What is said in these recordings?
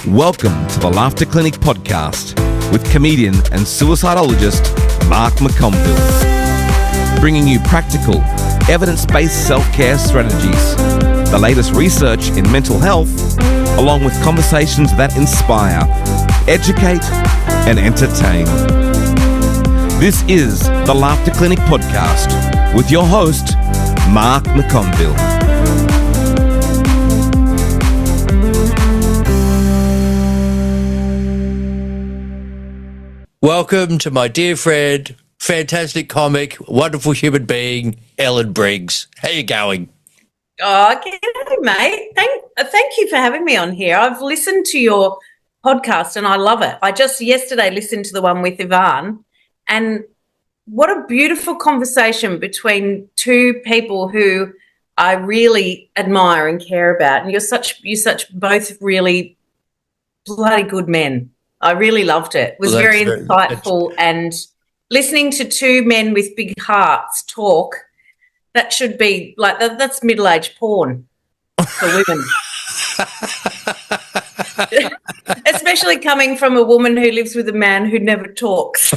Welcome to the Laughter Clinic podcast with comedian and suicidologist Mark McConville, bringing you practical, evidence-based self-care strategies, the latest research in mental health, along with conversations that inspire, educate, and entertain. This is the Laughter Clinic podcast with your host, Mark McConville. Welcome to my dear friend, fantastic comic, wonderful human being, Ellen Briggs. How you going? Oh, g'day, mate. Thank you for having me on here. I've listened to your podcast and I love it. I just yesterday listened to the one with Yvonne, and what a beautiful conversation between two people who I really admire and care about. And you're such both really bloody good men. I really loved it. It was very insightful, and listening to two men with big hearts talk, that should be like, that's middle-aged porn for women. Especially coming from a woman who lives with a man who never talks.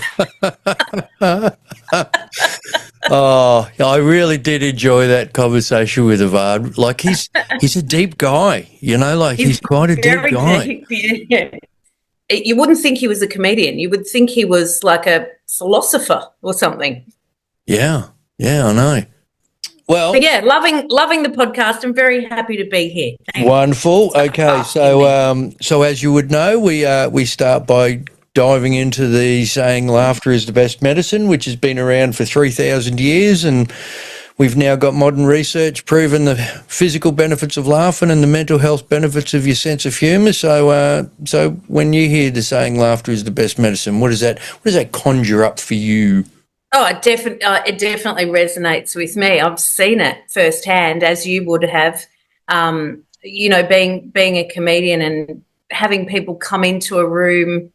Oh, I really did enjoy that conversation with Yvonne. Like, he's a deep guy, you know, like he's quite a deep guy. Deep, yeah. You wouldn't think he was a comedian. You would think he was like a philosopher or something. Yeah, I know. Well, but yeah, loving the podcast. I'm very happy to be here. Thanks. Wonderful. Okay, so as you would know, we start by diving into the saying laughter is the best medicine, which has been around for 3,000 years, and we've now got modern research proving the physical benefits of laughing and the mental health benefits of your sense of humour. So when you hear the saying laughter is the best medicine, what does that conjure up for you? Oh, it definitely resonates with me. I've seen it firsthand, as you would have. You know, being a comedian and having people come into a room,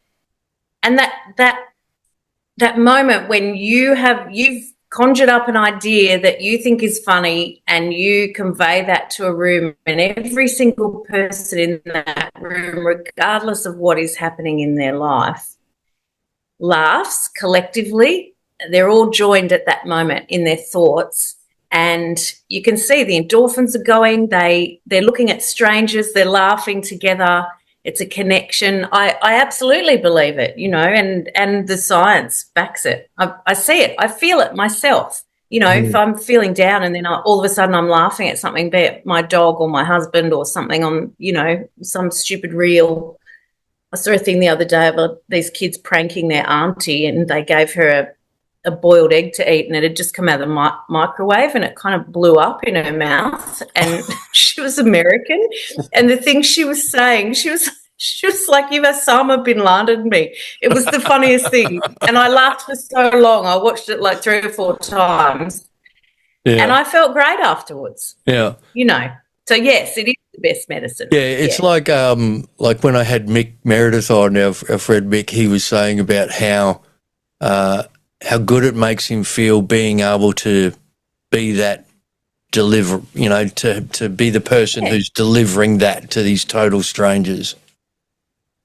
and that moment when you've conjured up an idea that you think is funny and you convey that to a room, and every single person in that room, regardless of what is happening in their life, laughs collectively. They're all joined at that moment in their thoughts, and you can see the endorphins are going. They're looking at strangers, they're laughing together. It's a connection. I absolutely believe it, you know, and the science backs it. I see it. I feel it myself. You know, if I'm feeling down and then all of a sudden I'm laughing at something, be it my dog or my husband or something on, you know, some stupid reel. I saw a thing the other day about these kids pranking their auntie, and they gave her a boiled egg to eat, and it had just come out of the microwave, and it kind of blew up in her mouth. And she was American, and the thing she was saying, she was like, "You've Osama bin Laden me." It was the funniest thing, and I laughed for so long. I watched it like 3 or 4 times, and I felt great afterwards. Yeah, you know. So yes, it is the best medicine. Yeah, it's like when I had Mick Meredith on, our friend Mick, he was saying about how good it makes him feel being able to be that to be the person who's delivering that to these total strangers.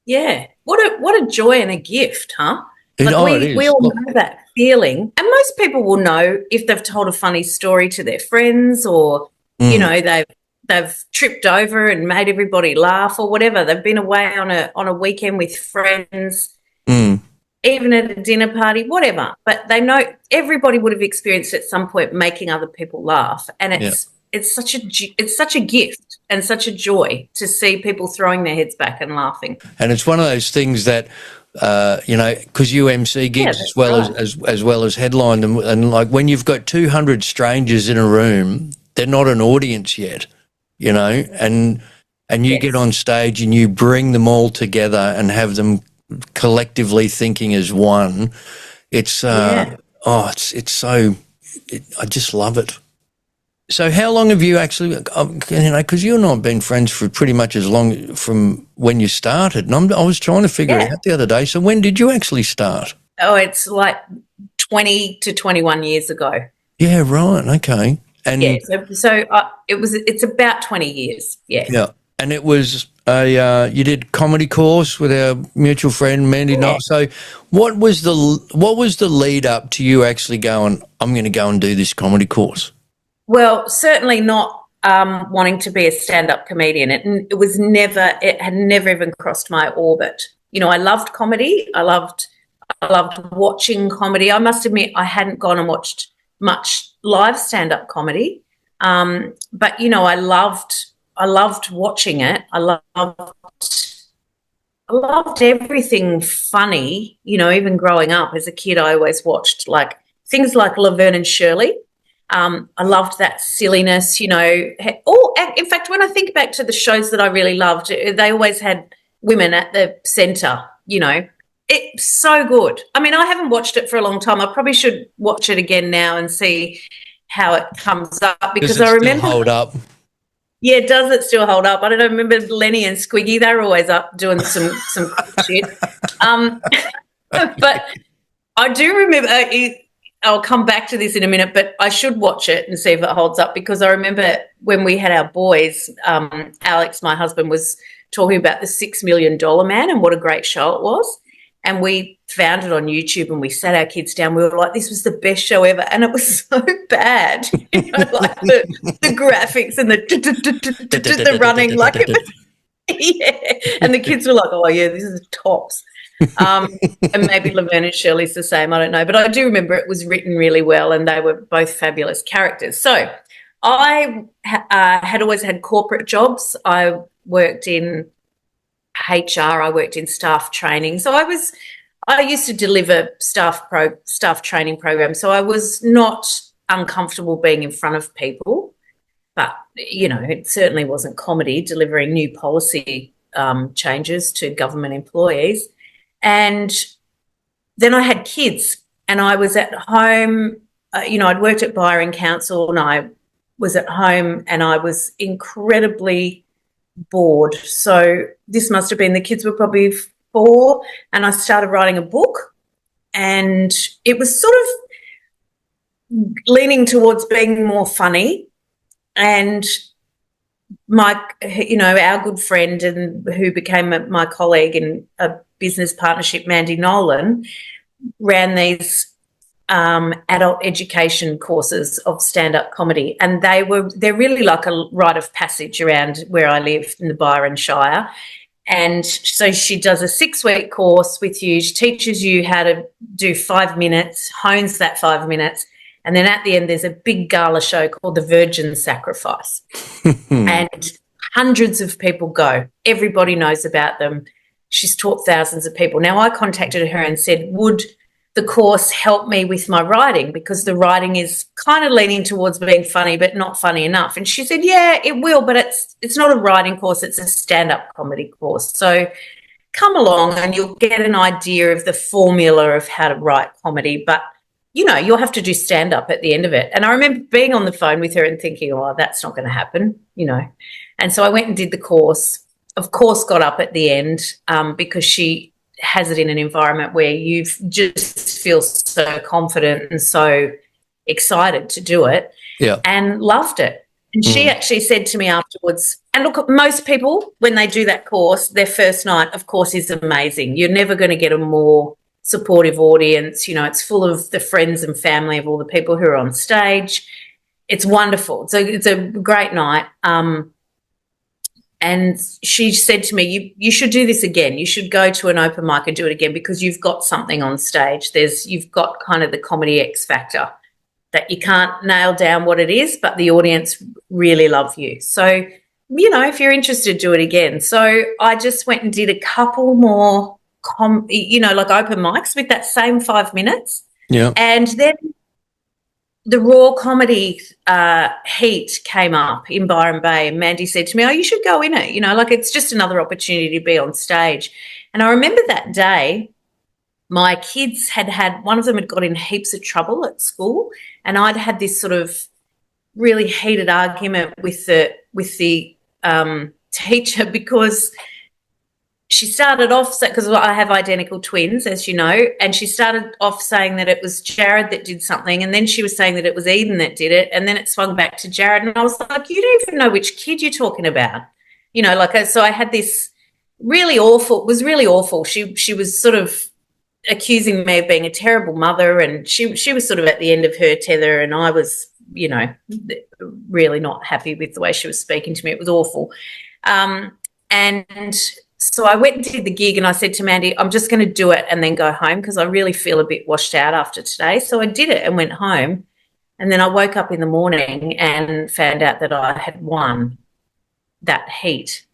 Yeah. What a joy and a gift, huh? It is. We all know that feeling. And most people will know if they've told a funny story to their friends, or, you know, they've tripped over and made everybody laugh, or whatever. They've been away on a weekend with friends. Even at a dinner party, whatever. But they know everybody would have experienced at some point making other people laugh, and it's such a gift and such a joy to see people throwing their heads back and laughing. And it's one of those things that you know, because you MC gigs as well as headline them, and like when you've got 200 strangers in a room, they're not an audience yet, you know, and you get on stage and you bring them all together and have them collectively thinking as one. It's I just love it. So how long have you actually, you know, because you and I have been friends for pretty much as long from when you started, and I was trying to figure it out the other day. So when did you actually start? Oh, it's like 20 to 21 years ago. Yeah, right. Okay. And it's about 20 years. Yeah. Yeah. And it was you did comedy course with our mutual friend Mandy Knox. So, what was the lead up to you actually going, I'm going to go and do this comedy course? Well, certainly not wanting to be a stand-up comedian. It had never even crossed my orbit. You know, I loved comedy. I loved watching comedy. I must admit, I hadn't gone and watched much live stand-up comedy, but you know, I loved watching it. I loved everything funny. You know, even growing up as a kid, I always watched like things like Laverne and Shirley. I loved that silliness, you know. In fact, when I think back to the shows that I really loved, they always had women at the centre, you know. It's so good. I mean, I haven't watched it for a long time. I probably should watch it again now and see how it comes up, because I remember. Still hold up? Yeah, does it still hold up? I don't know. I remember Lenny and Squiggy, they were always up doing some shit. But I do remember, I'll come back to this in a minute, but I should watch it and see if it holds up, because I remember when we had our boys, Alex, my husband, was talking about the $6 Million Man and what a great show it was. And we found it on YouTube and we sat our kids down. We were like, this was the best show ever. And it was so bad. You know, like the graphics and the running, like it was, yeah. And the kids were like, oh, yeah, this is tops. And maybe Laverne and Shirley's the same, I don't know. But I do remember it was written really well and they were both fabulous characters. So I had always had corporate jobs. I worked in HR, I worked in staff training. So I used to deliver staff training programs. So I was not uncomfortable being in front of people, but, you know, it certainly wasn't comedy, delivering new policy changes to government employees. And then I had kids and I was at home, you know, I'd worked at Byron Council and I was at home and I was incredibly bored. So this must have been, the kids were probably 4 and I started writing a book, and it was sort of leaning towards being more funny. And our good friend and who became my colleague in a business partnership, Mandy Nolan, ran these adult education courses of stand-up comedy, and they're really like a rite of passage around where I live in the Byron Shire. And so she does a 6-week course with you. She teaches you how to do 5 minutes, hones that 5 minutes, and then at the end there's a big gala show called the Virgin Sacrifice. And hundreds of people go. Everybody knows about them. She's taught thousands of people. Now, I contacted her and said, would the course help me with my writing, because the writing is kind of leaning towards being funny but not funny enough? And she said, yeah, it will, but it's not a writing course, it's a stand-up comedy course. So come along and you'll get an idea of the formula of how to write comedy, but, you know, you'll have to do stand-up at the end of it. And I remember being on the phone with her and thinking, oh, that's not going to happen, you know. And so I went and did the course, of course got up at the end because she has it in an environment where you just feel so confident and so excited to do it, and loved it. And she actually said to me afterwards, and look, most people, when they do that course, their first night, of course, is amazing. You're never going to get a more supportive audience. You know, it's full of the friends and family of all the people who are on stage. It's wonderful. So it's a great night. And she said to me, you should do this again. You should go to an open mic and do it again, because you've got something on stage. You've got kind of the comedy X factor that you can't nail down what it is, but the audience really love you. So, you know, if you're interested, do it again. So I just went and did a couple more, like open mics with that same 5 minutes. Yeah. And then the Raw Comedy heat came up in Byron Bay, and Mandy said to me, oh, you should go in it, you know, like it's just another opportunity to be on stage. And I remember that day my kids had one of them had got in heaps of trouble at school, and I'd had this sort of really heated argument with the teacher, because she started off, because I have identical twins, as you know, and she started off saying that it was Jared that did something, and then she was saying that it was Eden that did it, and then it swung back to Jared, and I was like, you don't even know which kid you're talking about. So I had this really awful, it was really awful. She was sort of accusing me of being a terrible mother, and she was sort of at the end of her tether, and I was, really not happy with the way she was speaking to me. It was awful. And so I went and did the gig, and I said to Mandy, I'm just going to do it and then go home because I really feel a bit washed out after today. So I did it and went home. And then I woke up in the morning and found out that I had won that heat.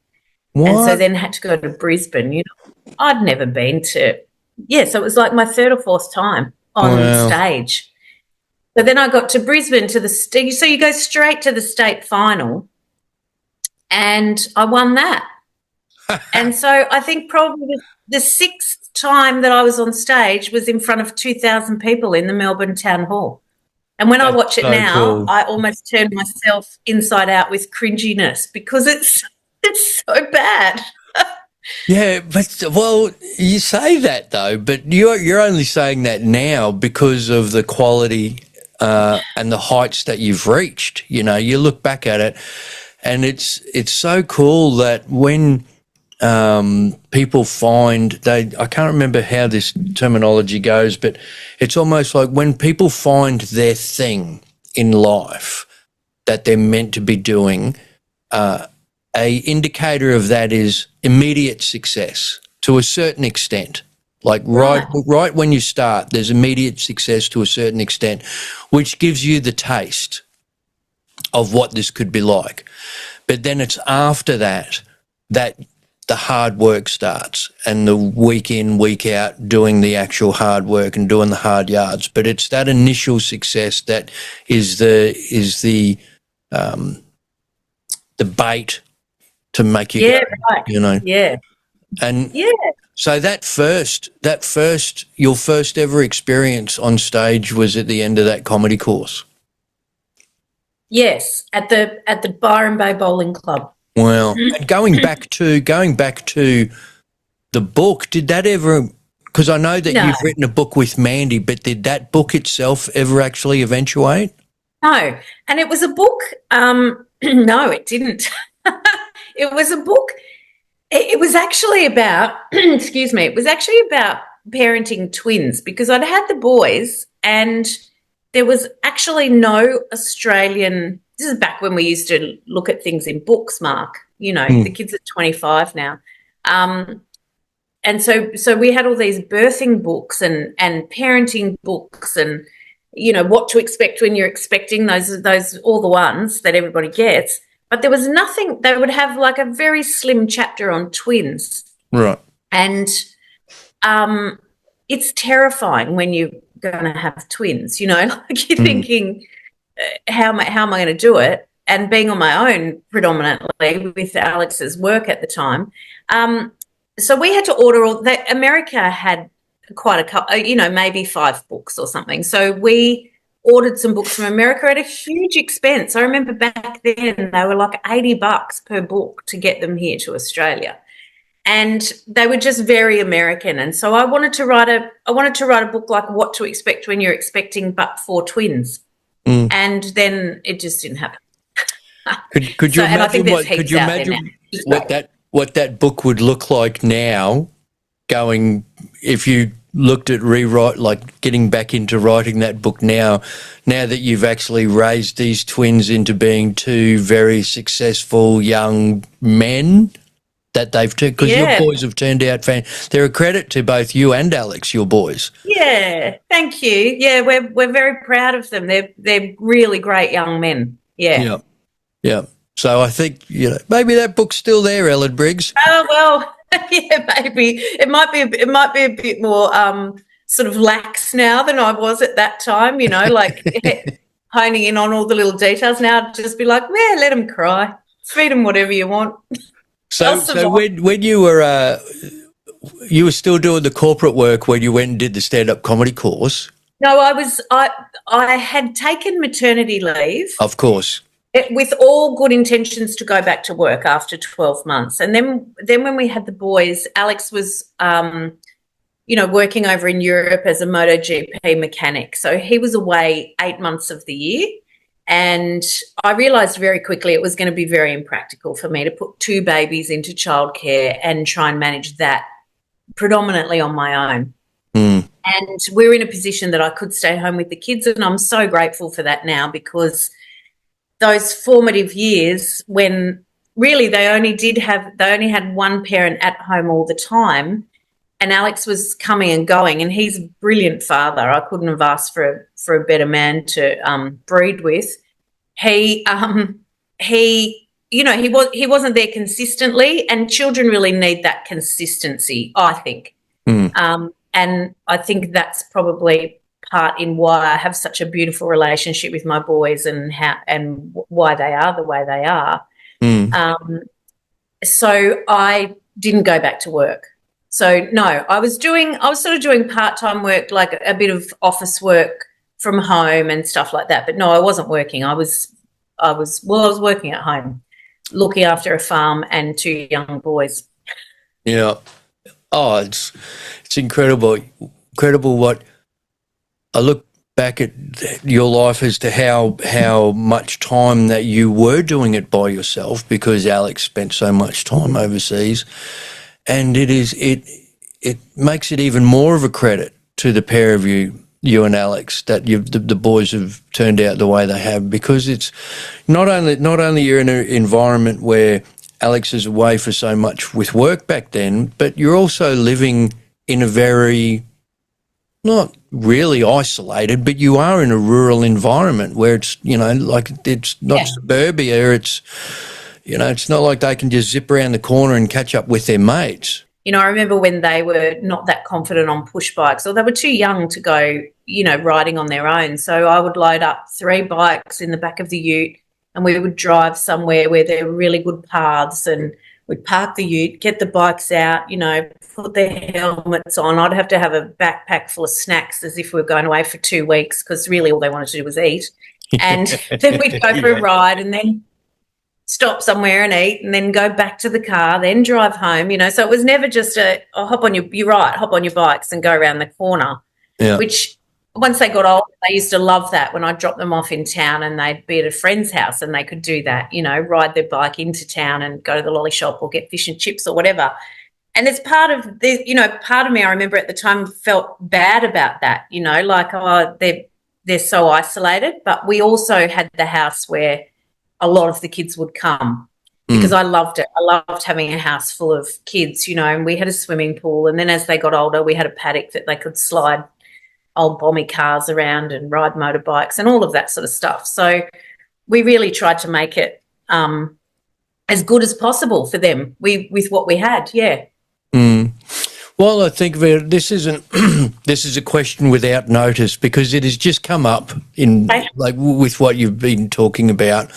What? And so then had to go to Brisbane. I'd never been to, so it was like my third or fourth time on stage. So then I got to Brisbane to the stage. So you go straight to the state final, and I won that. And so I think probably the sixth time that I was on stage was in front of 2,000 people in the Melbourne Town Hall. And when I watch it now, cool. I almost turn myself inside out with cringiness because it's so bad. Yeah, but you say that though, but you're only saying that now because of the quality and the heights that you've reached. You look back at it, and it's so cool that when people find I can't remember how this terminology goes, but it's almost like when people find their thing in life that they're meant to be doing, a indicator of that is immediate success to a certain extent. Like right when you start, there's immediate success to a certain extent, which gives you the taste of what this could be like. But then it's after that the hard work starts, and the week in, week out doing the actual hard work and doing the hard yards. But it's that initial success that is the bait to make you go, right. Yeah. And so your first ever experience on stage was at the end of that comedy course. Yes, at the Byron Bay Bowling Club. Well, and going back to the book, did that ever? Because I know that you've written a book with Mandy, but did that book itself ever actually eventuate? No, and it was a book. No, it didn't. It was a book. It was actually about. Excuse me. It was actually about parenting twins because I'd had the boys, and there was actually no Australian. This is back when we used to look at things in books, Mark. The kids are 25 now. And so we had all these birthing books and parenting books and, what to expect when you're expecting, those all the ones that everybody gets. But there was nothing. They would have like a very slim chapter on twins. Right. And it's terrifying when you're going to have twins, like you're thinking, how am I going to do it? And being on my own predominantly with Alex's work at the time. So we had to order America had quite a couple, maybe 5 books or something. So we ordered some books from America at a huge expense. I remember back then they were like $80 per book to get them here to Australia. And they were just very American. And so I wanted to write a book like What to Expect When You're Expecting But for Twins. And then it just didn't happen. Could you imagine what that book would look like now, if you looked at rewrite, like getting back into writing that book now that you've actually raised these twins into being 2 very successful young men that they've turned, because your boys have turned out they're a credit to both you and Alex, your boys. Yeah, thank you. Yeah, we're very proud of them. They're really great young men. Yeah. Yeah. So I think, maybe that book's still there, Ellen Briggs. Oh, well, yeah, maybe. It might be a bit more sort of lax now than I was at that time, like honing in on all the little details. Now I'd just be like, yeah, let them cry. Feed them whatever you want. So when you were still doing the corporate work when you went and did the stand-up comedy course? No, I had taken maternity leave. Of course. With all good intentions to go back to work after 12 months. And then when we had the boys, Alex was, working over in Europe as a MotoGP mechanic. So he was away 8 months of the year. And I realised very quickly it was going to be very impractical for me to put 2 babies into childcare and try and manage that predominantly on my own. And we're in a position that I could stay home with the kids, and I'm so grateful for that now, because those formative years when really they only had one parent at home all the time, and Alex was coming and going, and he's a brilliant father. I couldn't have asked for a better man to breed with. He wasn't there consistently, and children really need that consistency, I think. And I think that's probably part in why I have such a beautiful relationship with my boys and why they are the way they are. So I didn't go back to work. So no, I was sort of doing part-time work, like a bit of office work from home and stuff like that. But no, I wasn't working. I was working at home, looking after a farm and 2 young boys. Yeah. Oh, it's incredible what I look back at your life as to how much time that you were doing it by yourself, because Alex spent so much time overseas, and it makes it even more of a credit to the pair of you and Alex that the boys have turned out the way they have, because it's not only you're in an environment where Alex is away for so much with work back then, but you're also living in a very, not really isolated, but you are in a rural environment where it's, like it's not suburbia, it's, it's not like they can just zip around the corner and catch up with their mates. I remember when they were not that confident on push bikes, or they were too young to go, riding on their own. So I would load up 3 bikes in the back of the ute, and we would drive somewhere where there were really good paths, and we'd park the ute, get the bikes out, put their helmets on. I'd have to have a backpack full of snacks as if we were going away for 2 weeks, because really all they wanted to do was eat. And then we'd go for a ride and then stop somewhere and eat, and then go back to the car, then drive home, So it was never just hop on your bikes and go around the corner, which once they got older, they used to love that when I dropped them off in town and they'd be at a friend's house and they could do that, ride their bike into town and go to the lolly shop or get fish and chips or whatever. And it's part of me, I remember at the time, felt bad about that, they're so isolated. But we also had the house where a lot of the kids would come, because I loved it. I loved having a house full of kids, and we had a swimming pool. And then as they got older, we had a paddock that they could slide old bommy cars around and ride motorbikes and all of that sort of stuff. So we really tried to make it as good as possible for them with what we had, yeah. Well, I think this isn't this is a question without notice, because it has just come up in with what you've been talking about.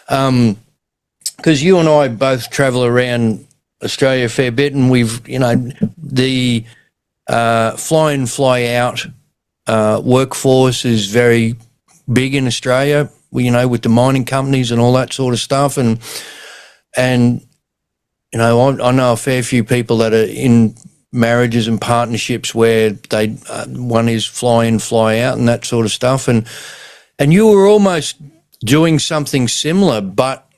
Because you and I both travel around Australia a fair bit, and we've the fly in, fly out workforce is very big in Australia, with the mining companies and all that sort of stuff. And I know a fair few people that are in marriages and partnerships where they one is fly in, fly out and that sort of stuff. And you were almost doing something similar, but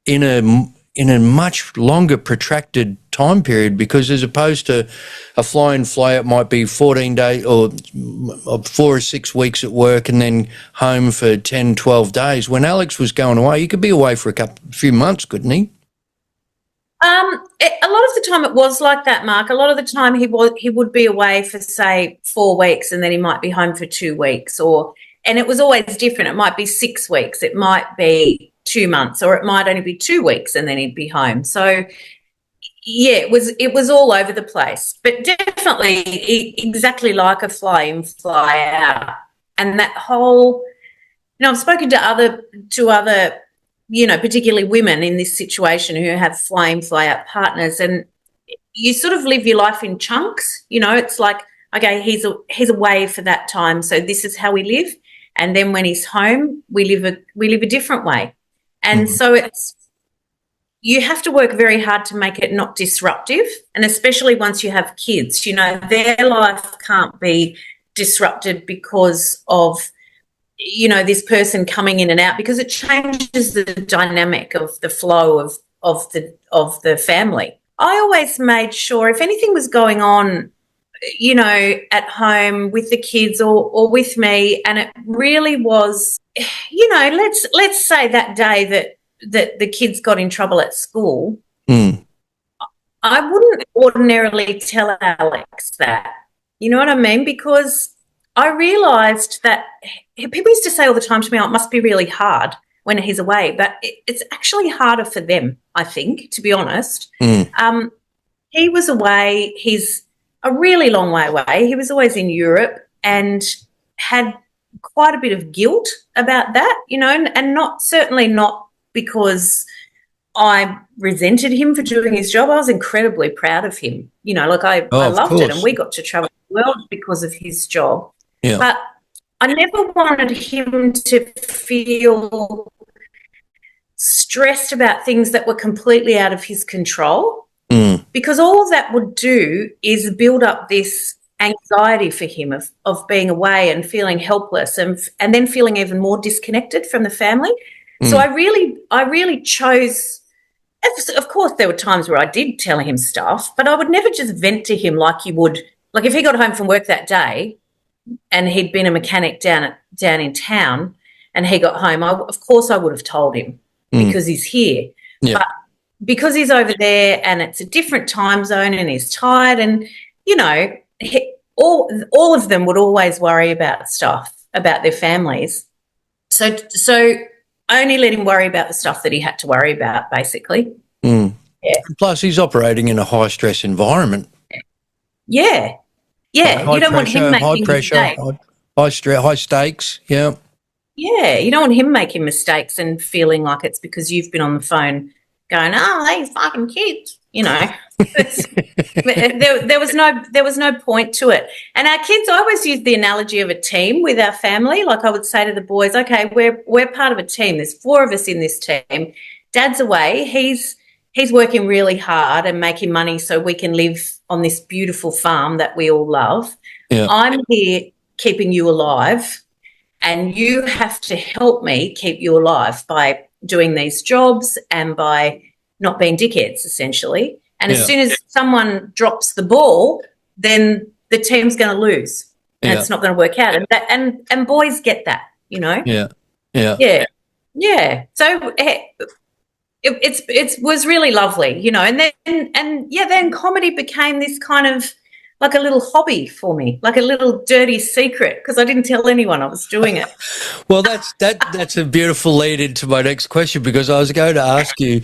in a much longer protracted time period, because as opposed to a fly in, fly out might be 14 days or 4 or 6 weeks at work and then home for 10, 12 days. When Alex was going away, he could be away for a few months, couldn't he? A lot of the time it was like that, Mark. A lot of the time he would be away for, say, 4 weeks, and then he might be home for 2 weeks, and it was always different. It might be 6 weeks, it might be 2 months, or it might only be 2 weeks and then he'd be home. So yeah, it was all over the place, but definitely exactly like a fly in, fly out. And that whole, I've spoken to other particularly women in this situation who have fly in, fly out partners, and you sort of live your life in chunks. It's like, okay, he's away for that time, so this is how we live, and then when he's home, we live a different way. And so you have to work very hard to make it not disruptive, and especially once you have kids, their life can't be disrupted because of this person coming in and out, because it changes the dynamic of the flow of the family. I always made sure if anything was going on, at home with the kids or with me, and it really was, let's say that day that the kids got in trouble at school, I wouldn't ordinarily tell Alex that. You know what I mean? Because I realised that people used to say all the time to me, oh, it must be really hard when he's away, but it's actually harder for them, I think, to be honest. He was away. He's a really long way away. He was always in Europe and had quite a bit of guilt about that, and certainly not because I resented him for doing his job. I was incredibly proud of him. I loved it, and we got to travel the world because of his job. Yeah. But I never wanted him to feel stressed about things that were completely out of his control, because all that would do is build up this anxiety for him of being away and feeling helpless and then feeling even more disconnected from the family. So I really chose. Of course, there were times where I did tell him stuff, but I would never just vent to him like you would. Like if he got home from work that day and he'd been a mechanic down in town and he got home, of course I would have told him because he's here. Yeah. But because he's over there and it's a different time zone and he's tired, and, all of them would always worry about stuff, about their families. So I only let him worry about the stuff that he had to worry about, basically. Yeah. Plus, he's operating in a high-stress environment. Yeah. Yeah, you don't want him making high pressure, mistakes. high stakes, yeah. Yeah, you don't want him making mistakes and feeling like it's because you've been on the phone going, oh, these fucking kids, there was no point to it. And our kids, I always use the analogy of a team with our family. Like I would say to the boys, okay, we're part of a team. There's 4 of us in this team. Dad's away. He's working really hard and making money so we can live on this beautiful farm that we all love. Yeah. I'm here keeping you alive, and you have to help me keep you alive by doing these jobs and by not being dickheads, essentially. And as soon as someone drops the ball, then the team's going to lose, and it's not going to work out. And boys get that, Yeah. So it was really lovely, and then comedy became this kind of like a little hobby for me, like a little dirty secret, because I didn't tell anyone I was doing it. Well, that's a beautiful lead into my next question, because I was going to ask you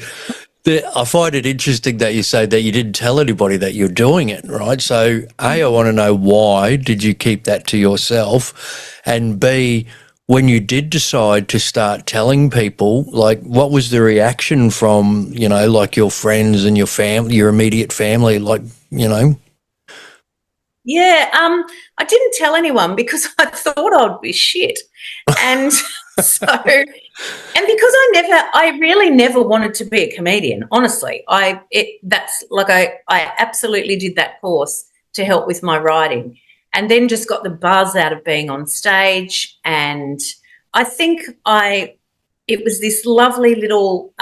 that I find it interesting that you say that you didn't tell anybody that you're doing it, right? So, A, I want to know why did you keep that to yourself? And B, when you did decide to start telling people, like, what was the reaction from, like your friends and your family, your immediate family, like, Yeah, I didn't tell anyone because I thought I'd be shit. And so, and because I really never wanted to be a comedian, honestly. I absolutely did that course to help with my writing, and then just got the buzz out of being on stage. And I think it was this lovely little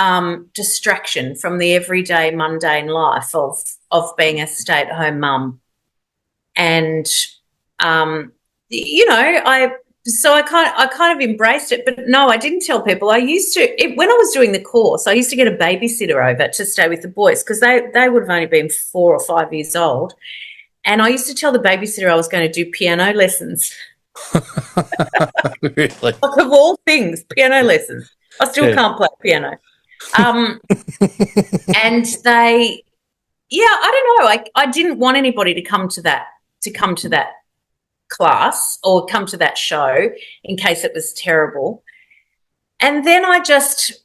distraction from the everyday mundane life of being a stay-at-home mum. And I kind of embraced it, but no, I didn't tell people. I used to, when I was doing the course, I used to get a babysitter over to stay with the boys, because they would have only been 4 or 5 years old, and I used to tell the babysitter I was going to do piano lessons. Really? Like, of all things, piano lessons. I still can't play piano. And they, I don't know. I didn't want anybody to come to that class or come to that show in case it was terrible. And then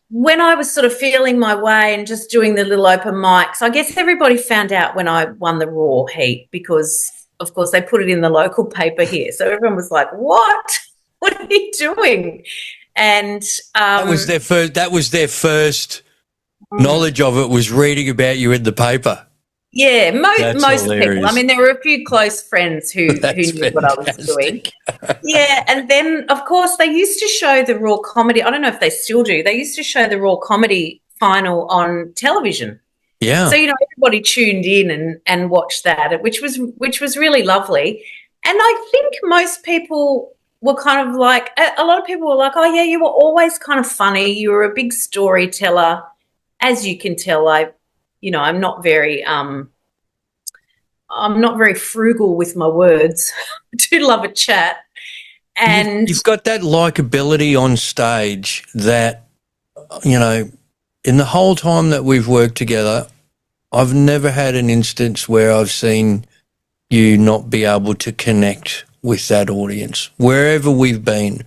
when I was sort of feeling my way and just doing the little open mics, I guess everybody found out when I won the Raw heat, because of course they put it in the local paper here. So everyone was like, what are you doing? And that was their first knowledge of it, was reading about you in the paper. Yeah, That's most people. hilarious. I mean, there were a few close friends who That's knew what I was doing. fantastic. Yeah, and then of course they used to show the Raw comedy. I don't know if they still do. They used to show the Raw comedy final on television. Yeah. So everybody tuned in and watched that, which was really lovely. And I think most people were kind of like, a lot of people were like, oh yeah, you were always kind of funny. You were a big storyteller. As you can tell, I'm not very frugal with my words. I do love a chat. And You've got that likability on stage that, in the whole time that we've worked together, I've never had an instance where I've seen you not be able to connect with that audience. Wherever we've been,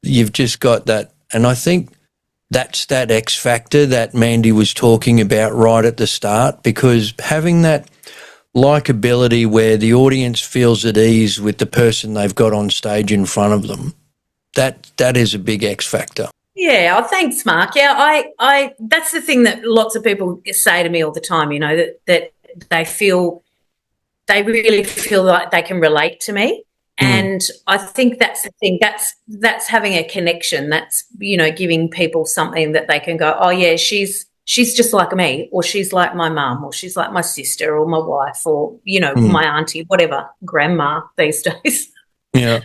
you've just got that. And I think that's that X factor that Mandy was talking about right at the start, because having that likability where the audience feels at ease with the person they've got on stage in front of them, that is a big X factor. yeah, thanks, Mark. Yeah, I that's the thing that lots of people say to me all the time, that they really feel like they can relate to me. And I think that's the thing. That's having a connection. That's, giving people something that they can go, oh yeah, she's just like me, or she's like my mum, or she's like my sister, or my wife, or my auntie, whatever, grandma these days. Yeah.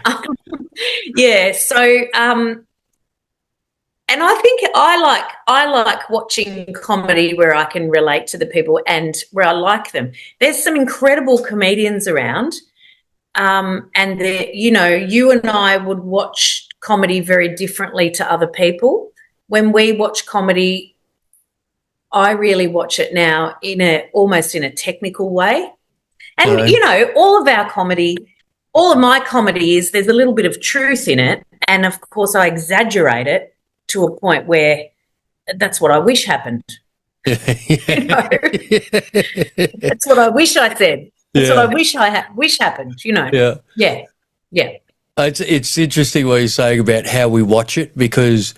Yeah. So, and I think I like watching comedy where I can relate to the people and where I like them. There's some incredible comedians around, and you and I would watch comedy very differently to other people. When we watch comedy, I really watch it now almost in a technical way. And, Right. all of my comedy is there's a little bit of truth in it. And, of course, I exaggerate it to a point where that's what I wish happened. That's what I wish I said. That's what I wish happened, Yeah. Yeah, yeah. It's interesting what you're saying about how we watch it, because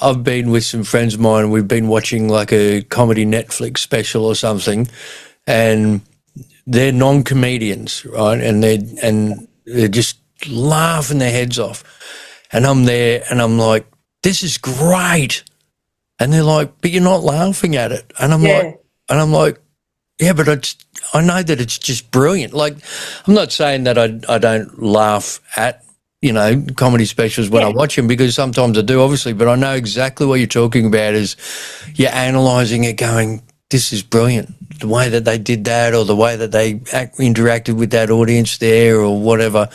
I've been with some friends of mine and we've been watching like a comedy Netflix special or something, and they're non-comedians, right? And they're just laughing their heads off. And I'm there and I'm like, this is great. And they're like, but you're not laughing at it. And I'm like, yeah, but I know that it's just brilliant. Like, I'm not saying that I don't laugh at, comedy specials when I watch them, because sometimes I do, obviously, but I know exactly what you're talking about is you're analysing it going, this is brilliant. The way that they did that, or the way that they interacted with that audience there, or whatever,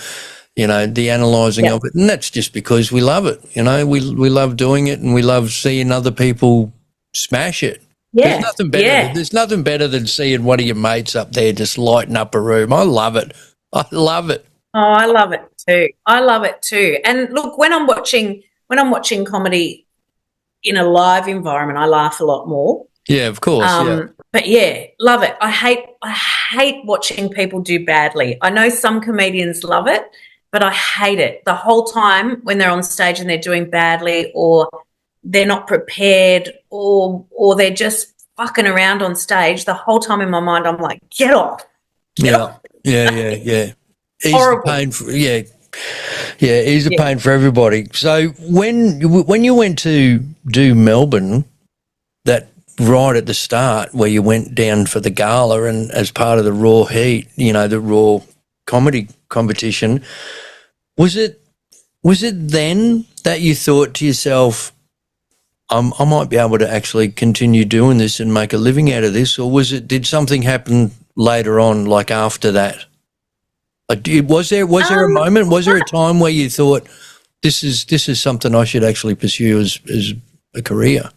the analysing of it. And that's just because we love it. We love doing it, and we love seeing other people smash it. Yeah. There's nothing better than seeing one of your mates up there just lighting up a room. I love it. Oh, I love it too. And look, when I'm watching comedy in a live environment, I laugh a lot more. Yeah, of course. But yeah, love it. I hate watching people do badly. I know some comedians love it, but I hate it. The whole time when they're on stage and they're doing badly, or they're not prepared, or they're just fucking around on stage, the whole time in my mind I'm like, get off. Yeah. Ease the pain ease the pain for everybody. So when you went to do Melbourne, that right at the start where you went down for the gala and as part of the Raw Heat, the Raw comedy competition, was it then that you thought to yourself, I might be able to actually continue doing this and make a living out of this, or did something happen later on, like after that? Was there a moment? Was there a time where you thought this is something I should actually pursue as a career?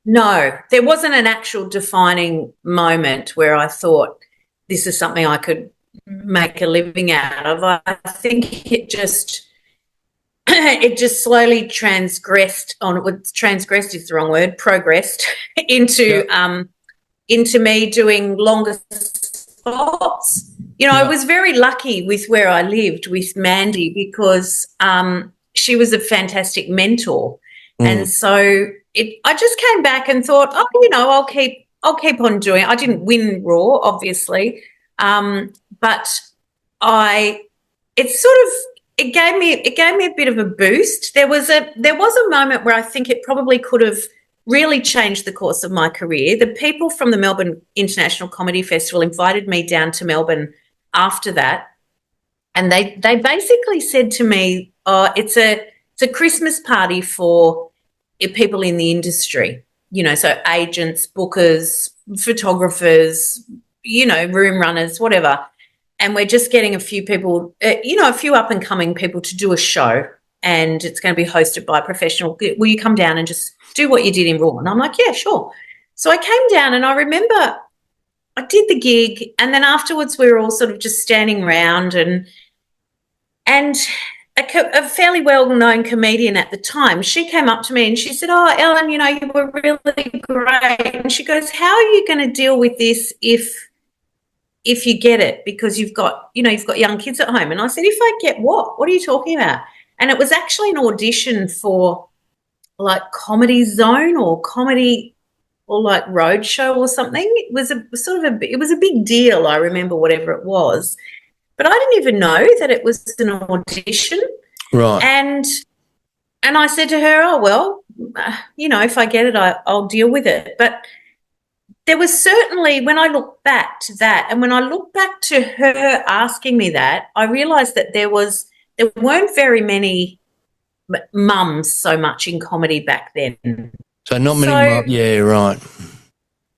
No, there wasn't an actual defining moment where I thought this is something I could make a living out of. I think it just slowly transgressed into me doing longer spots. I was very lucky with where I lived with Mandy, because she was a fantastic mentor. And so I just came back and thought, I'll keep I'll keep on doing it. I didn't win Raw, obviously, but it gave me a bit of a boost. There was a moment where I think it probably could have really changed the course of my career. The people from the Melbourne International Comedy Festival invited me down to Melbourne after that, and they basically said to me, "Oh, it's a Christmas party for people in the industry, so agents, bookers, photographers, room runners, whatever. And we're just getting a few people, a few up and coming people to do a show, and it's going to be hosted by a professional. Will you come down and just do what you did in Raw?" And I'm like, "Yeah, sure." So I came down, and I remember I did the gig, and then afterwards we were all sort of just standing around, and a fairly well-known comedian at the time, she came up to me and she said, "Oh, Ellen, you were really great." And she goes, "How are you going to deal with this if you get it? Because you've got young kids at home." And I said, "If I get what? What are you talking about?" And it was actually an audition for like Comedy Zone or Comedy or like Roadshow or something. It was it was a big deal, I remember, whatever it was. But I didn't even know that it was an audition. Right. And I said to her, "Oh, well, if I get it, I'll deal with it." But there was certainly, when I look back to that, and when I look back to her asking me that, I realised that there weren't very many mums so much in comedy back then. So not many mums. Yeah, right.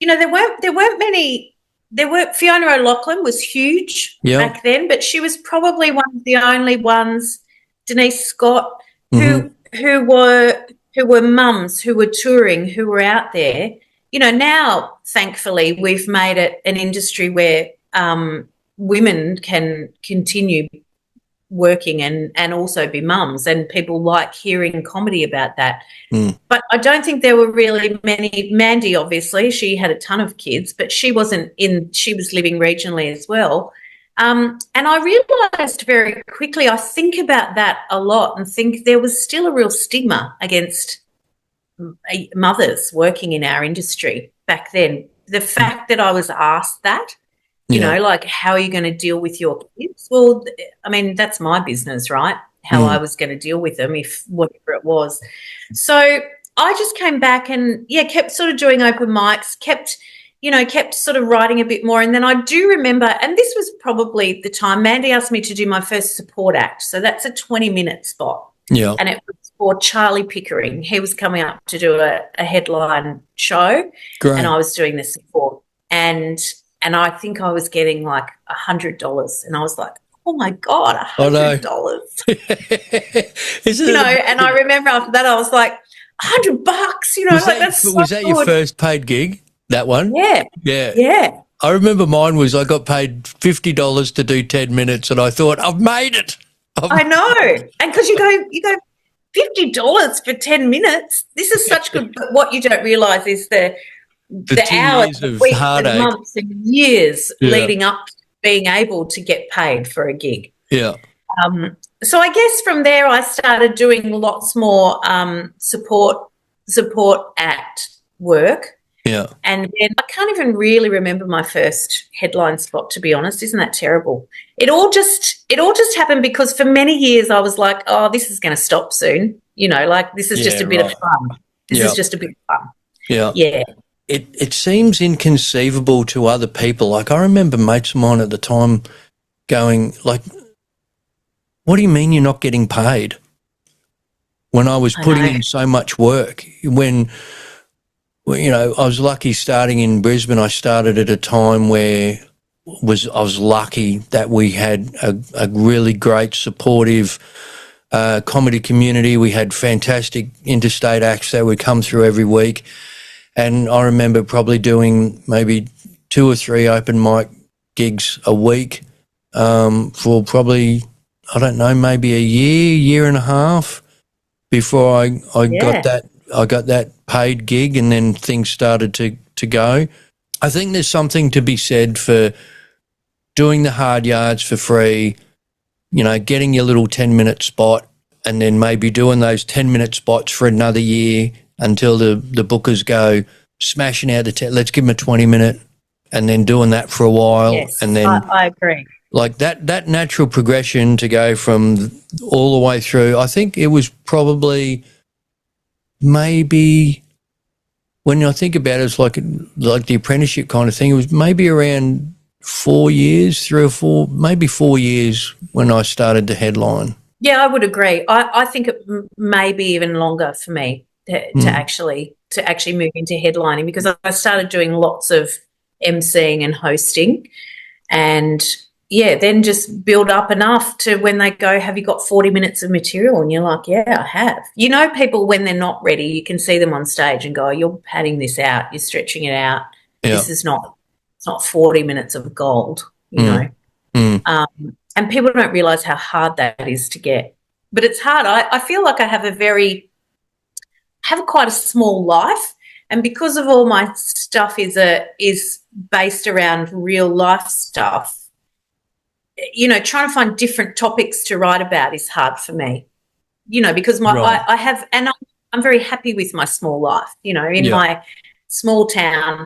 There weren't many. Fiona O'Loughlin was huge back then, but she was probably one of the only ones. Denise Scott, who were mums, who were touring, who were out there. Now, thankfully, we've made it an industry where women can continue working and also be mums, and people like hearing comedy about that. But I don't think there were really many. Mandy, obviously, she had a ton of kids, but she was living regionally as well. And I realised very quickly, I think about that a lot and think there was still a real stigma against mothers working in our industry back then. The fact that I was asked that, like, how are you going to deal with your kids? Well, I mean, that's my business, right? How I was going to deal with them, if whatever it was. So I just came back and, kept sort of doing open mics, kept sort of writing a bit more. And then I do remember, and this was probably the time, Mandy asked me to do my first support act. So that's a 20-minute spot. Yeah. And it was for Charlie Pickering. He was coming up to do a headline show. Great. And I was doing the support. And I think I was getting like $100. And I was like, oh my God, $100. And I remember after that I was like, $100, that's so was that good. Your first paid gig, that one? Yeah. I remember mine was, I got paid $50 to do 10 minutes and I thought, I've made it. I know. And because you go $50 for 10 minutes. This is such good. But what you don't realise is the hours, of weeks, heartache, and months and years leading up to being able to get paid for a gig. Yeah. So I guess from there I started doing lots more support act work. Yeah. And then I can't even really remember my first headline spot, to be honest. Isn't that terrible? It all just happened because for many years I was like, oh, this is going to stop soon. This is just a bit of fun. This is just a bit of fun. Yeah. Yeah. It seems inconceivable to other people. Like, I remember mates of mine at the time going like, what do you mean you're not getting paid? When I was putting in so much work, when I was lucky starting in Brisbane. I started at a time where I was lucky that we had a really great supportive comedy community. We had fantastic interstate acts that would come through every week. And I remember probably doing maybe 2 or 3 open mic gigs a week for probably, I don't know, maybe a year and a half before I got that paid gig, and then things started to go. I think there's something to be said for doing the hard yards for free, getting your little 10-minute spot, and then maybe doing those 10-minute spots for another year until the bookers go, smashing out let's give them a 20-minute and then doing that for a while. Yes, and then I agree. Like that natural progression to go from all the way through, I think it was probably maybe, when I think about it, it's like the apprenticeship kind of thing. It was maybe around 4 years, 3 or 4, maybe 4 years when I started to headline. Yeah, I would agree. I think it may be even longer for me to actually move into headlining, because I started doing lots of emceeing and hosting, and then just build up enough to when they go, have you got 40 minutes of material? And you're like, yeah, I have. You know, people, when they're not ready, you can see them on stage and go, you're padding this out, you're stretching it out. Yeah. This is it's not 40 minutes of gold, you know. And people don't realise how hard that is to get. But it's hard. I feel like I have quite a small life, and because of all my stuff is based around real life stuff, you know, trying to find different topics to write about is hard for me, you know, because I have, and I'm very happy with my small life, you know, in my small town.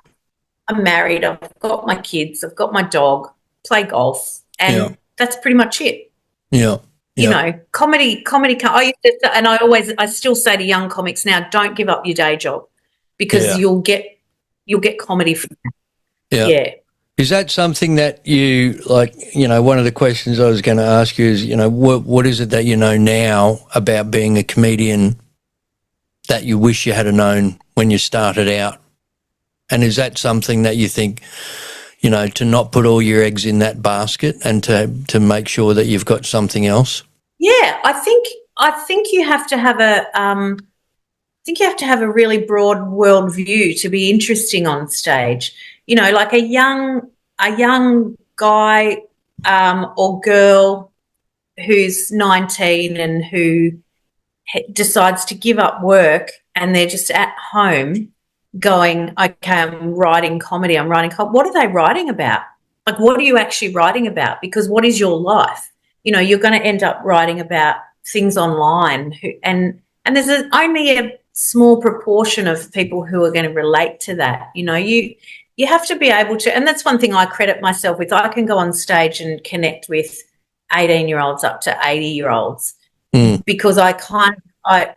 I'm married, I've got my kids, I've got my dog, play golf, and that's pretty much it. Yeah. You know, comedy. I used to, and I still say to young comics now, don't give up your day job, because you'll get comedy from that. Yeah. Is that something that you, like, you know, one of the questions I was going to ask you is, you know, what is it that you know now about being a comedian that you wish you had known when you started out? And is that something that you think, you know, to not put all your eggs in that basket and to make sure that you've got something else? Yeah, I think you have to have a really broad world view to be interesting on stage. You know, like a young guy or girl who's 19 and who decides to give up work, and they're just at home going, okay, I'm writing comedy. What are they writing about? Like, what are you actually writing about? Because what is your life? You know, you're going to end up writing about things online, and there's only a small proportion of people who are going to relate to that. You know, you have to be able to, and that's one thing I credit myself with. I can go on stage and connect with 18-year-olds up to 80-year-olds because I kind of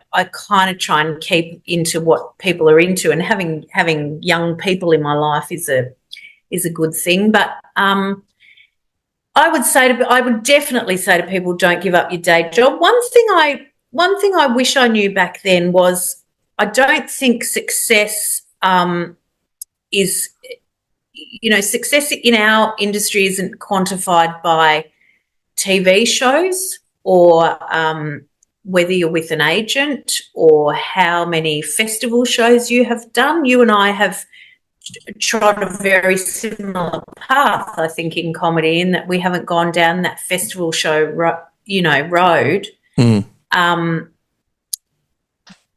try and keep into what people are into, and having young people in my life is a good thing. But I would definitely say to people, don't give up your day job. One thing I wish I knew back then was, I don't think success is, you know, success in our industry isn't quantified by TV shows or whether you're with an agent or how many festival shows you have done. You and I have trod a very similar path, I think, in comedy, in that we haven't gone down that festival show, road,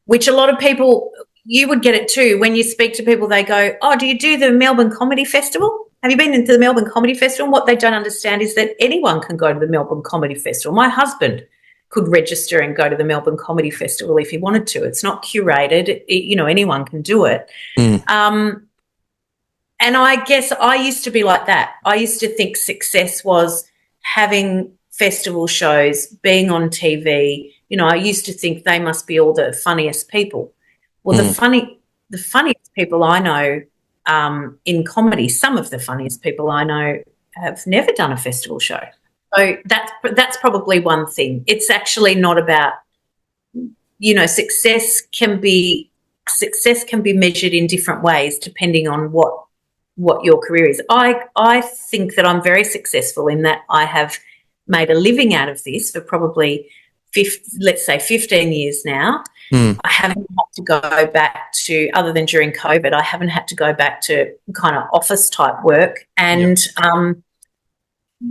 which a lot of people, you would get it too. When you speak to people, they go, oh, do you do the Melbourne Comedy Festival? Have you been into the Melbourne Comedy Festival? And what they don't understand is that anyone can go to the Melbourne Comedy Festival. My husband could register and go to the Melbourne Comedy Festival if he wanted to. It's not curated. Anyone can do it. And I guess I used to be like that. I used to think success was having festival shows, being on TV. You know, I used to think they must be all the funniest people. Well, the funniest people I know in comedy, some of the funniest people I know have never done a festival show. So that's probably one thing. It's actually not about, you know, success can be measured in different ways depending on what your career is. I think that I'm very successful in that I have made a living out of this for probably 15 years now. I haven't had to go back to, other than during COVID, I haven't had to go back to kind of office type work, and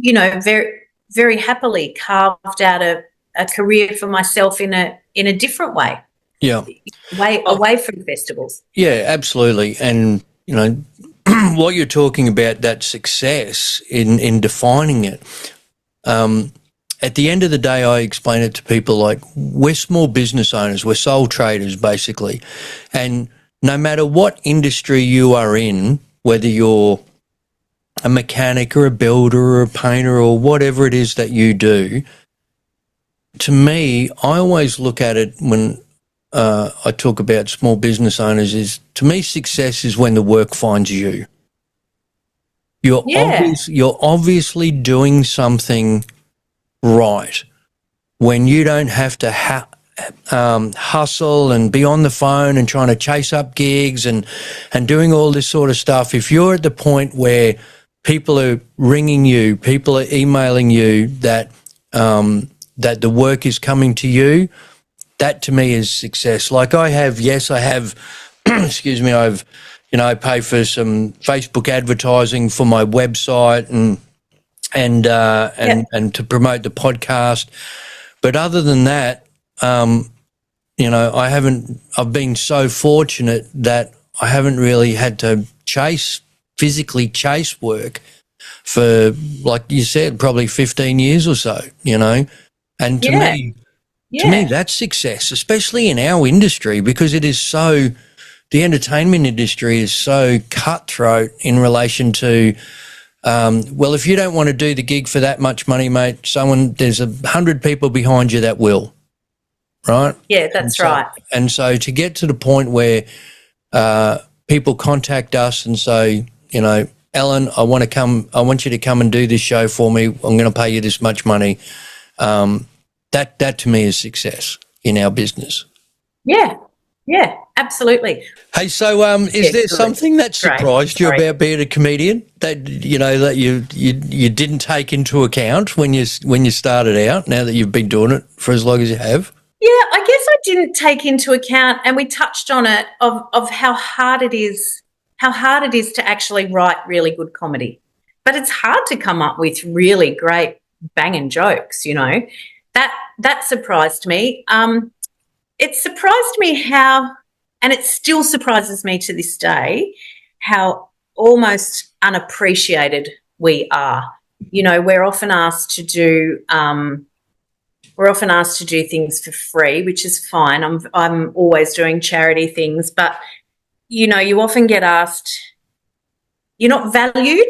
you know, very, very happily carved out a career for myself in a different way. Yeah, away from festivals. Yeah, absolutely. And you know, what you're talking about, that success in defining it. At the end of the day, I explain it to people like, we're small business owners, we're sole traders basically, and no matter what industry you are in, whether you're a mechanic or a builder or a painter or whatever it is that you do, to me, I always look at it when I talk about small business owners is, to me, success is when the work finds you. You're obviously doing something right when you don't have to hustle and be on the phone and trying to chase up gigs and doing all this sort of stuff. If you're at the point where people are ringing you, people are emailing you that that the work is coming to you, that to me is success. Like I have, excuse me, I pay for some Facebook advertising for my website and to promote the podcast. But other than that, I've been so fortunate that I haven't really had to physically chase work for, like you said, probably 15 years or so, And to me, that's success, especially in our industry, because it is so, the entertainment industry is so cutthroat in relation to, if you don't want to do the gig for that much money, mate, there's 100 people behind you that will, right? Yeah, that's right. And so to get to the point where people contact us and say, Ellen, I want you to come and do this show for me. I'm going to pay you this much money. That to me is success in our business. Yeah, absolutely. Hey, so is there something that surprised you about being a comedian that that you didn't take into account when you started out? Now that you've been doing it for as long as you have. Yeah, I guess I didn't take into account, and we touched on it of how hard it is to actually write really good comedy. But it's hard to come up with really great banging jokes. That surprised me. It surprised me how, and it still surprises me to this day, how almost unappreciated we are. We're often asked to do things for free, which is fine. I'm always doing charity things, but you often get asked, you're not valued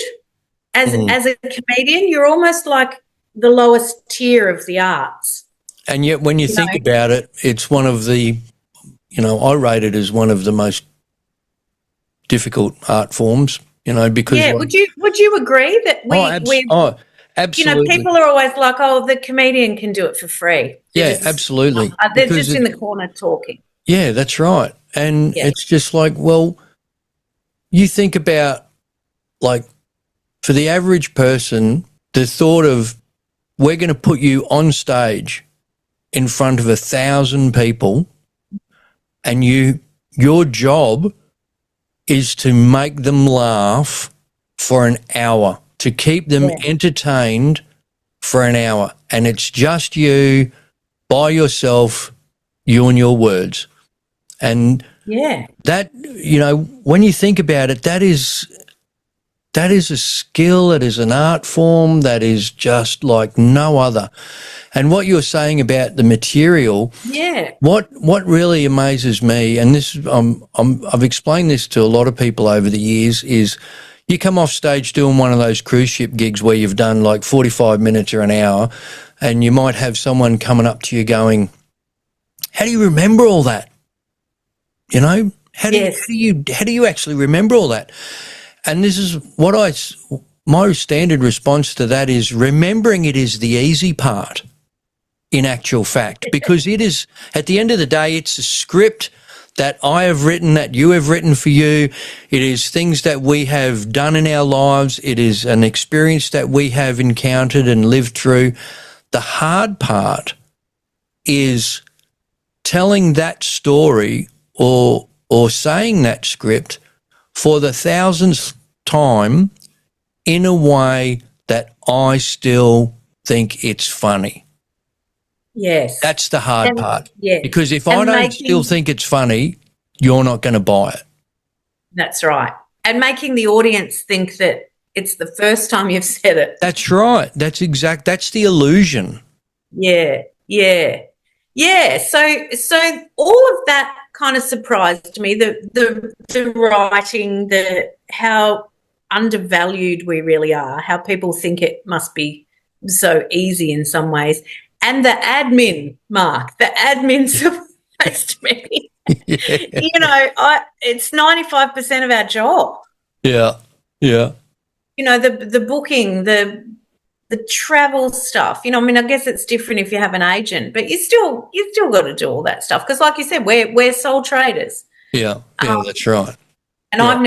as a comedian. You're almost like the lowest tier of the arts. And yet when you think about it, it's one of the, I rate it as one of the most difficult art forms, because... Yeah, would you agree that absolutely. People are always like, the comedian can do it for free. Absolutely. They're just in the corner talking. Yeah, that's right. And it's just like, well, you think about, like, for the average person, the thought of, we're going to put you on stage in front of 1,000 people, and your job is to make them laugh for an hour, to keep them entertained for an hour, and it's just you by yourself, you and your words. And that, when you think about it, that is a skill, it is an art form that is just like no other. And what you're saying about the material, what really amazes me, and this I've explained this to a lot of people over the years, is you come off stage doing one of those cruise ship gigs where you've done like 45 minutes or an hour, and you might have someone coming up to you going, "How do you remember all that? How do you actually remember all that?" And this is what my standard response to that is, remembering it is the easy part in actual fact, because it is, at the end of the day, it's a script that I have written, that you have written for you. It is things that we have done in our lives. It is an experience that we have encountered and lived through. The hard part is telling that story or saying that script for the 1,000th time in a way that I still think it's funny. Yes. That's the hard part. Yes. Because if I don't still think it's funny, you're not going to buy it. That's right. And making the audience think that it's the first time you've said it. That's right. That's the illusion. Yeah. So all of that kind of surprised me, the writing, how undervalued we really are, how people think it must be so easy in some ways. And the admin, Mark, the admin surprised me. You know, it's 95% of our job. Yeah. You know, the booking, the travel stuff. You know, I mean, I guess it's different if you have an agent, but you still got to do all that stuff because, like you said, we're sole traders. Yeah, that's right. And I've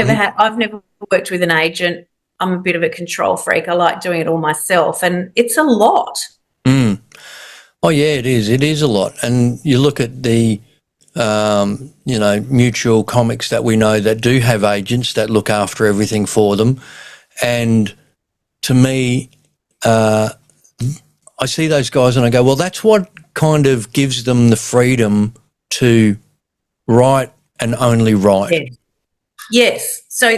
never worked with an agent. I'm a bit of a control freak. I like doing it all myself, and it's a lot. Oh yeah, it is. It is a lot. And you look at the mutual comics that we know that do have agents that look after everything for them, and to me, I see those guys and I go, well, that's what kind of gives them the freedom to write and only write. Yes. So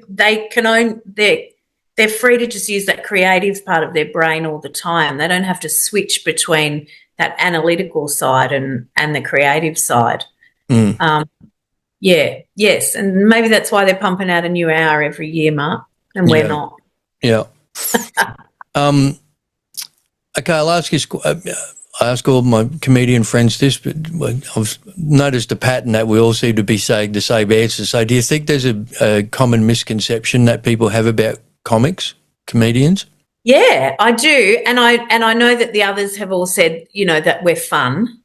they can they're free to just use that creative part of their brain all the time. They don't have to switch between that analytical side and the creative side. Yes. And maybe that's why they're pumping out a new hour every year, Mark, and we're not. Yeah. Okay, I'll ask you. I ask all my comedian friends this, but I've noticed a pattern that we all seem to be saying the same answer. So, do you think there's a common misconception that people have about comedians? Yeah, I do, and I know that the others have all said, you know, that we're fun.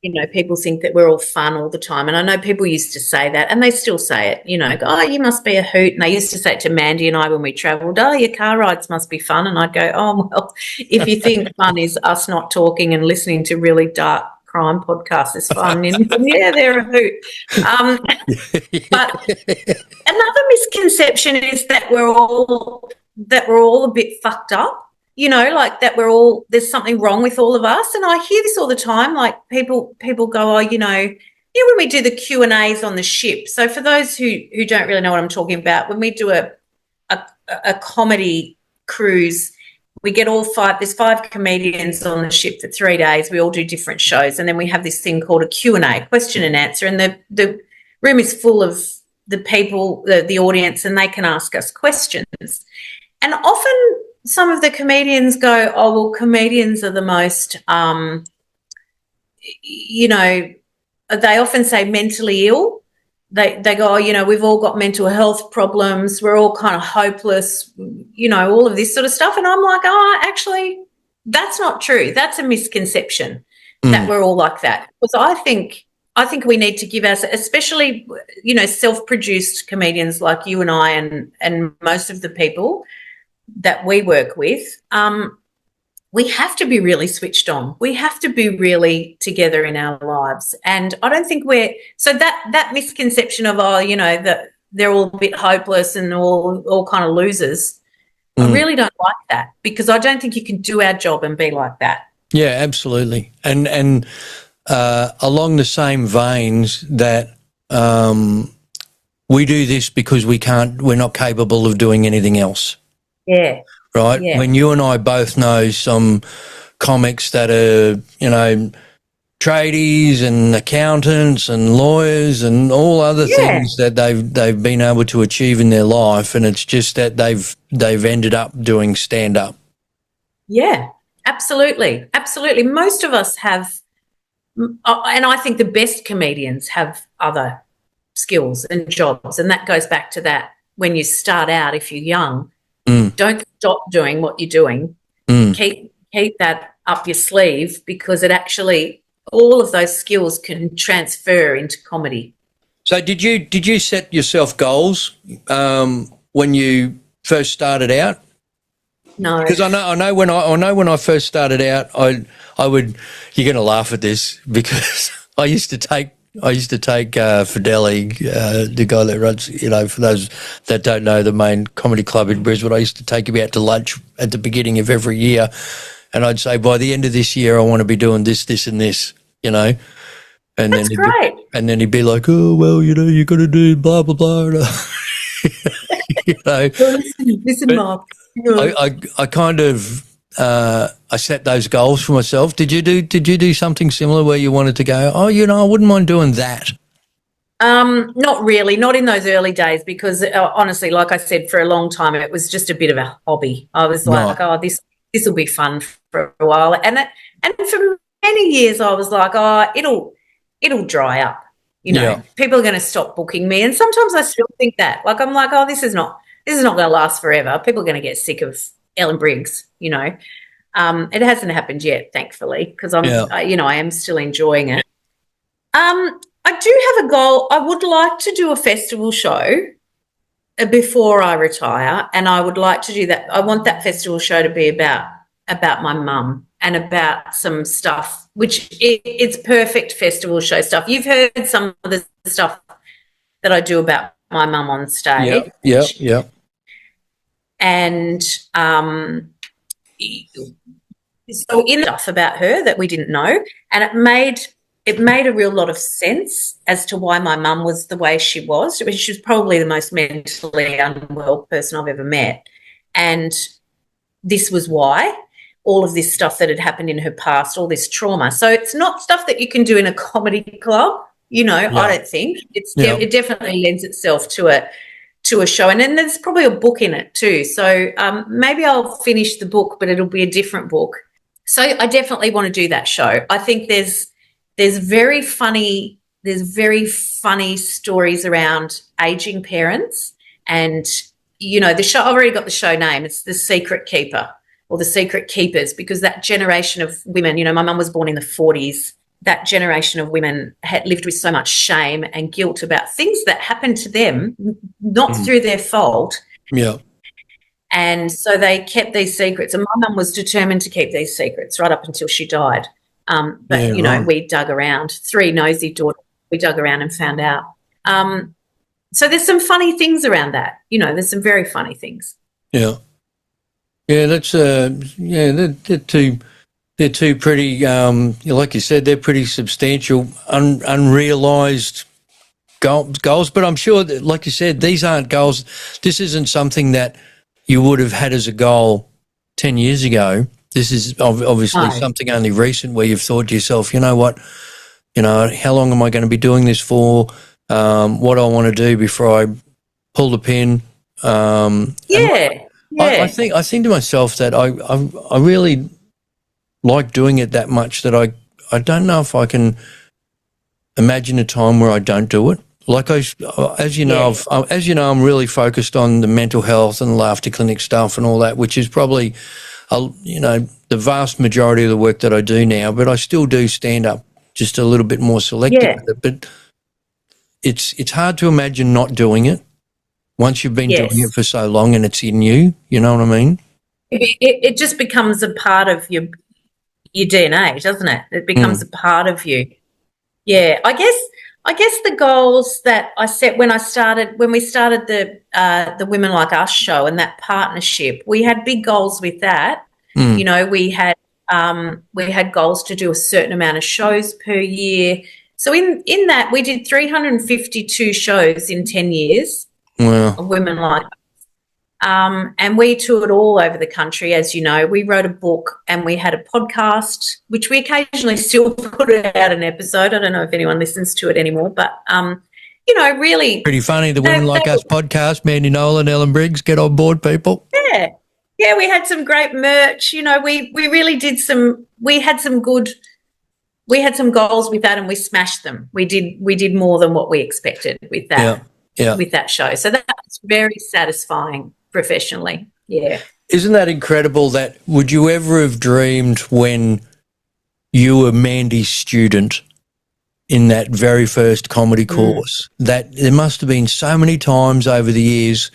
You know, people think that we're all fun all the time, and I know people used to say that, and they still say it. You know, oh, you must be a hoot, and they used to say it to Mandy and I when we travelled. Oh, your car rides must be fun, and I'd go, oh well, if you think fun is us not talking and listening to really dark crime podcasts is fun, and yeah, they're a hoot. But another misconception is that we're all a bit fucked up. You know, like that there's something wrong with all of us. And I hear this all the time, like people go, oh, you know, when we do the Q&As on the ship. So for those who don't really know what I'm talking about, when we do a comedy cruise, we get there's 5 comedians on the ship for 3 days. We all do different shows. And then we have this thing called a Q&A, question and answer. And the room is full of the people, the audience, and they can ask us questions. And often some of the comedians go, oh, well, comedians are the most, you know, they often say mentally ill. They go, oh, you know, we've all got mental health problems. We're all kind of hopeless, you know, all of this sort of stuff. And I'm like, oh, actually, that's not true. That's a misconception that we're all like that. Because I think we need to give us, especially, you know, self-produced comedians like you and I and most of the people that we work with, we have to be really switched on. We have to be really together in our lives. And I don't think so that misconception of, oh, you know, that they're all a bit hopeless and all kind of losers, I really don't like that, because I don't think you can do our job and be like that. Yeah, absolutely. And along the same veins that we do this because we're not capable of doing anything else. Yeah. Right? Yeah. When you and I both know some comics that are, you know, tradies and accountants and lawyers and all other things that they've been able to achieve in their life, and it's just that they've ended up doing stand-up. Yeah, absolutely. Absolutely. Most of us have, and I think the best comedians have other skills and jobs, and that goes back to that when you start out, if you're young, don't stop doing what you're doing. Keep that up your sleeve, because it actually, all of those skills can transfer into comedy. So did you set yourself goals when you first started out? No, because I know when I first started out, I would. You're going to laugh at this, because I used to take Fideli, the guy that runs, you know, for those that don't know, the main comedy club in Brisbane, I used to take him out to lunch at the beginning of every year, and I'd say, by the end of this year, I want to be doing this, this, and this, you know. And that's great. And then he'd be like, oh, well, you know, you got to do blah, blah, blah. You know. Listen, Mark. I kind of I set those goals for myself. Did you do something similar where you wanted to go, oh, I wouldn't mind doing that? Not really, not in those early days, because honestly, like I said, for a long time, it was just a bit of a hobby. I was like, Right. oh, this will be fun for a while. And for many years I was like, oh, it'll dry up. Yeah. People are going to stop booking me. And sometimes I still think that. Like, I'm like, oh, this is not going to last forever. People are going to get sick of Ellen Briggs, It hasn't happened yet, thankfully, because I am still enjoying it. I do have a goal. I would like to do a festival show before I retire, and I would like to do that. I want that festival show to be about my mum and about some stuff, which it's perfect festival show stuff. You've heard some of the stuff that I do about my mum on stage. Yeah. And so in stuff about her that we didn't know, and it made a real lot of sense as to why my mum was the way she was. She was probably the most mentally unwell person I've ever met. And this was why. All of this stuff that had happened in her past, all this trauma. So it's not stuff that you can do in a comedy club, I don't think. It definitely lends itself to a show. And then there's probably a book in it too. So maybe I'll finish the book, but it'll be a different book. So I definitely want to do that show. I think there's very funny stories around aging parents, and the show. I've already got the show name. It's The Secret Keeper, or The Secret Keepers, because that generation of women. My mum was born in the 40s. That generation of women had lived with so much shame and guilt about things that happened to them, not through their fault. Yeah. And so they kept these secrets, and my mum was determined to keep these secrets right up until she died. But we dug around. 3 nosy daughters, we dug around and found out. So there's some funny things around that. There's some very funny things. Yeah. Yeah, that's they're two pretty like you said, they're pretty substantial, unrealised goals. But I'm sure that, like you said, these aren't goals. This isn't something that you would have had as a goal 10 years ago. This is obviously something only recent where you've thought to yourself, you know what, how long am I going to be doing this for? What do I want to do before I pull the pin? I think to myself that I really like doing it that much that I don't know if I can imagine a time where I don't do it. Like as you know, I'm really focused on the mental health and laughter clinic stuff and all that, which is probably, the vast majority of the work that I do now. But I still do stand up, just a little bit more selective with it. But it's hard to imagine not doing it once you've been doing it for so long and it's in you. You know what I mean? It just becomes a part of your DNA, doesn't it? It becomes a part of you. Yeah, I guess the goals that I set when we started the Women Like Us show and that partnership, we had big goals with that. We had goals to do a certain amount of shows per year. So in that we did 352 shows in 10 years of Women Like Us. And we toured all over the country, as you know. We wrote a book and we had a podcast, which we occasionally still put out an episode. I don't know if anyone listens to it anymore, but, really. Pretty funny, the Women Like Us podcast, Mandy Nolan, Ellen Briggs, get on board, people. Yeah. Yeah, we had some great merch. We really did we had some goals with that and we smashed them. We did more than what we expected with that. Yeah. With that show. So that was very satisfying professionally. Yeah. Isn't that incredible? That would you ever have dreamed when you were Mandy's student in that very first comedy course that there must have been so many times over the years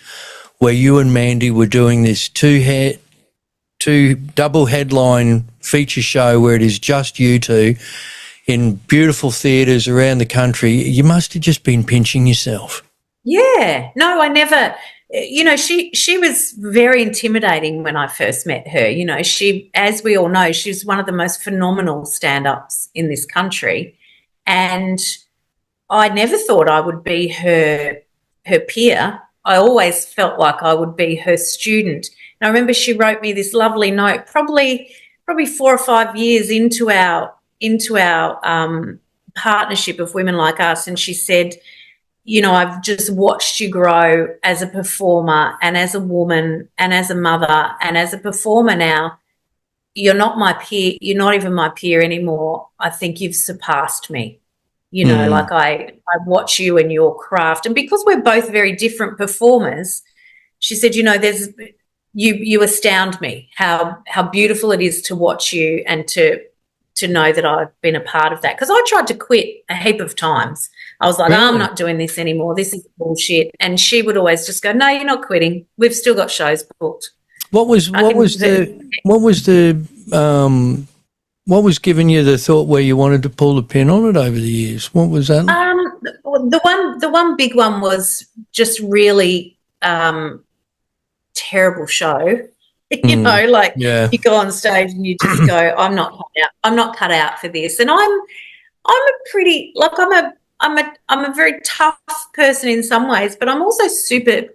where you and Mandy were doing this two double headline feature show where it is just you two in beautiful theatres around the country? You must have just been pinching yourself. Yeah. No, I never, she was very intimidating when I first met her. She, as we all know, she's one of the most phenomenal stand-ups in this country. And I never thought I would be her peer. always felt like I would be her student. And I remember she wrote me this lovely note, probably 4 or 5 years into our partnership of Women Like Us, and she said, you know, I've just watched you grow as a performer and as a woman and as a mother and as a performer now. You're not my peer. You're not even my peer anymore. I think you've surpassed me. You know, like I watch you and your craft. And because we're both very different performers, she said, you know, you astound me how beautiful it is to watch you and to know that I've been a part of that. Because I tried to quit a heap of times. I was like, Really? I'm not doing this anymore. This is bullshit. And she would always just go, no, you're not quitting. We've still got shows booked. What was giving you the thought where you wanted to pull the pin on it over the years? What was that? The one big one was just really terrible show. You know, like you go on stage and you just go, I'm not cut out for this. And I'm a pretty, like, I'm a very tough person in some ways, but I'm also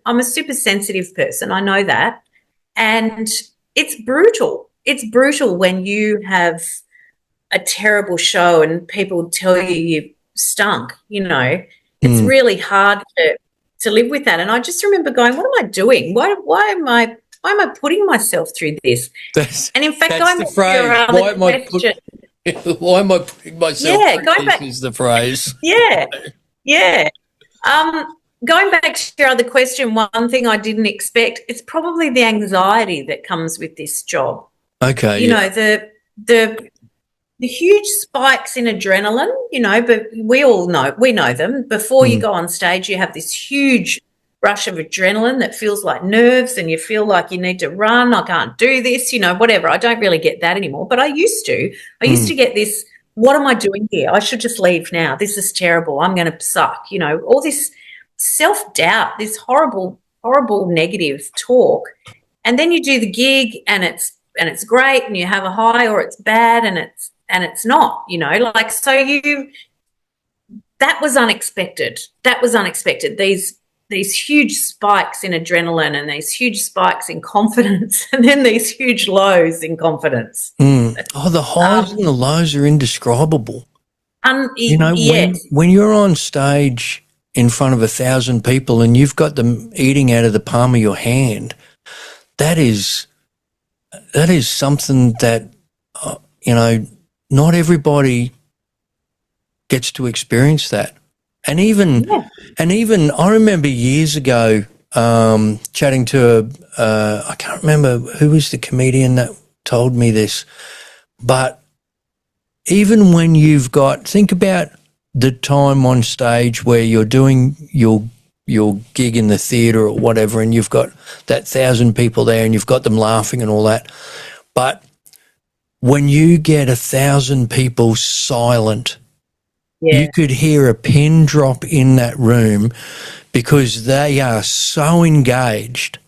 I'm a super sensitive person. I know that. And it's brutal. It's brutal when you have a terrible show and people tell you you stunk, you know. It's really hard to live with that. And I just remember going, what am I doing? Why am I putting myself through this? And in fact, that's the phrase. Why am I putting myself through this is the phrase. Yeah. Going back to your other question, one thing I didn't expect, it's probably the anxiety that comes with this job. Okay. You know, the huge spikes in adrenaline, you know, but we know them. Before you go on stage, you have this huge rush of adrenaline that feels like nerves and you feel like you need to run. I can't do this, you know, whatever. I don't really get that anymore, but I used to. I used to get this, what am I doing here? I should just leave now. This is terrible. I'm going to suck, you know, all this self-doubt, this horrible negative talk. And then you do the gig and it's great and you have a high, or it's bad and it's not, you know, like, so that was unexpected. These huge spikes in adrenaline and these huge spikes in confidence, and then these huge lows in confidence. Oh, the highs and the lows are indescribable. You know, yes. when you're on stage in front of 1,000 people and you've got them eating out of the palm of your hand, that is something that, you know, not everybody gets to experience that. And even I remember years ago chatting to I can't remember who was the comedian that told me this, but even when you've got, think about the time on stage where you're doing your gig in the theatre or whatever, and you've got that 1,000 people there and you've got them laughing and all that, but when you get 1,000 people silent, you could hear a pin drop in that room because they are so engaged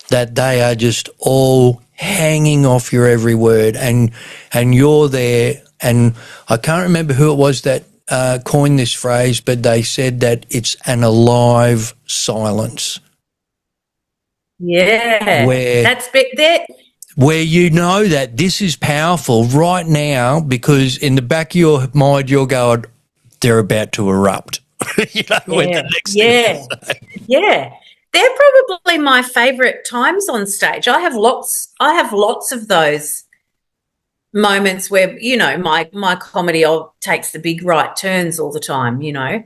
that they are just all hanging off your every word, and you're there. And I can't remember who it was that coined this phrase, but they said that it's an alive silence. Yeah, where you know that this is powerful right now, because in the back of your mind you're going, they're about to erupt. You know, when the next thing they're probably my favourite times on stage. I have lots of those moments where, you know, my comedy takes the big right turns all the time, you know.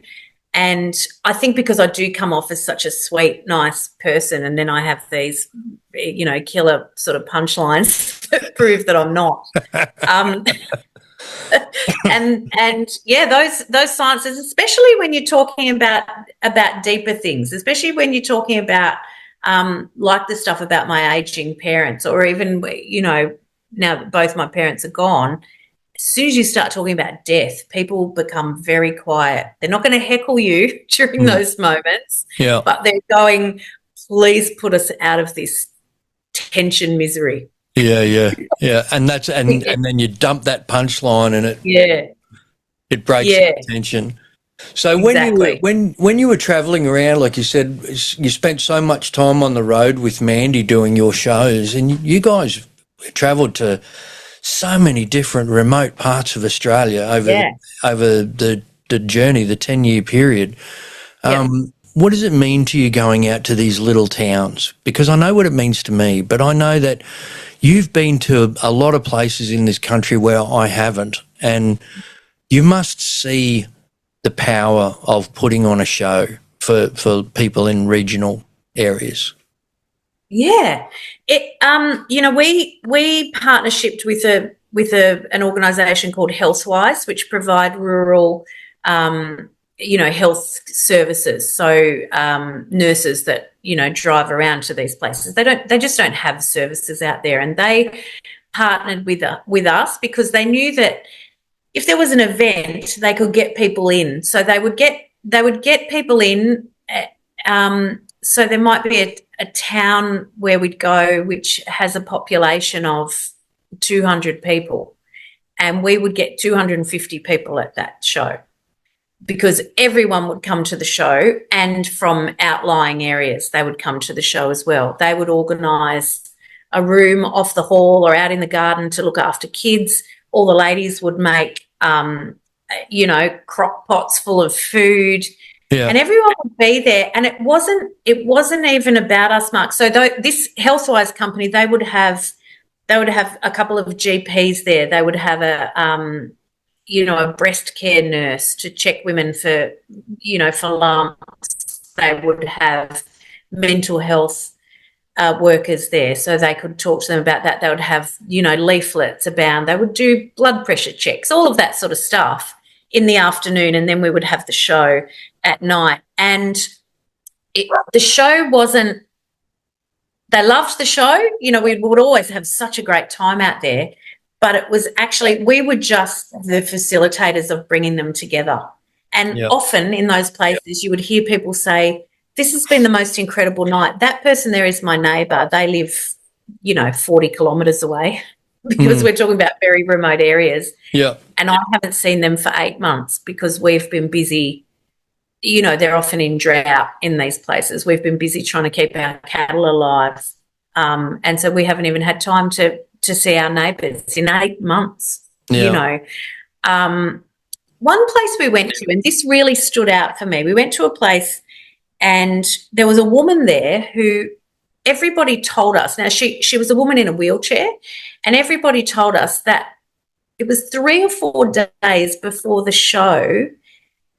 And I think because I do come off as such a sweet, nice person, and then I have these, you know, killer sort of punchlines that prove that I'm not. and yeah, those silences, especially when you're talking about deeper things, especially when you're talking about like the stuff about my aging parents, or even, you know, now that both my parents are gone, as soon as you start talking about death, people become very quiet. They're not going to heckle you during those moments, but they're going, please put us out of this tension misery. Yeah. And that's and then you dump that punchline and it breaks the tension. So Exactly. when you were travelling around, like you said, you spent so much time on the road with Mandy doing your shows, and you guys travelled to so many different remote parts of Australia Yeah. over the journey, the 10-year period. Yeah. What does it mean to you going out to these little towns? Because I know what it means to me, but I know that you've been to a lot of places in this country where I haven't, and you must see the power of putting on a show for people in regional areas. Yeah. We partnershiped with an organisation called Healthwise, which provide rural health services. So nurses that, drive around to these places. They just don't have services out there, and they partnered with us because they knew that if there was an event, they could get people in. So they would get people in. So there might be a town where we'd go which has a population of 200 people, and we would get 250 people at that show because everyone would come to the show, and from outlying areas they would come to the show as well. They would organise a room off the hall or out in the garden to look after kids. All the ladies would make crock pots full of food, and everyone would be there. And it wasn't even about us, Mark. So this Healthwise company, they would have a couple of GPs there. They would have a breast care nurse to check women for lumps. They would have mental health workers there, so they could talk to them about that. They would have, leaflets abound. They would do blood pressure checks, all of that sort of stuff in the afternoon, and then we would have the show at night. And the show wasn't, they loved the show. We would always have such a great time out there, but it was actually, we were just the facilitators of bringing them together. And often in those places you would hear people say, this has been the most incredible night. That person there is my neighbour. They live, 40 kilometres away because we're talking about very remote areas. Yeah. And I haven't seen them for 8 months because we've been busy. They're often in drought in these places. We've been busy trying to keep our cattle alive. And so we haven't even had time to see our neighbours in 8 months, One place we went to, and this really stood out for me, we went to a place and there was a woman there who everybody told us, now she was a woman in a wheelchair, and everybody told us that it was 3 or 4 days before the show,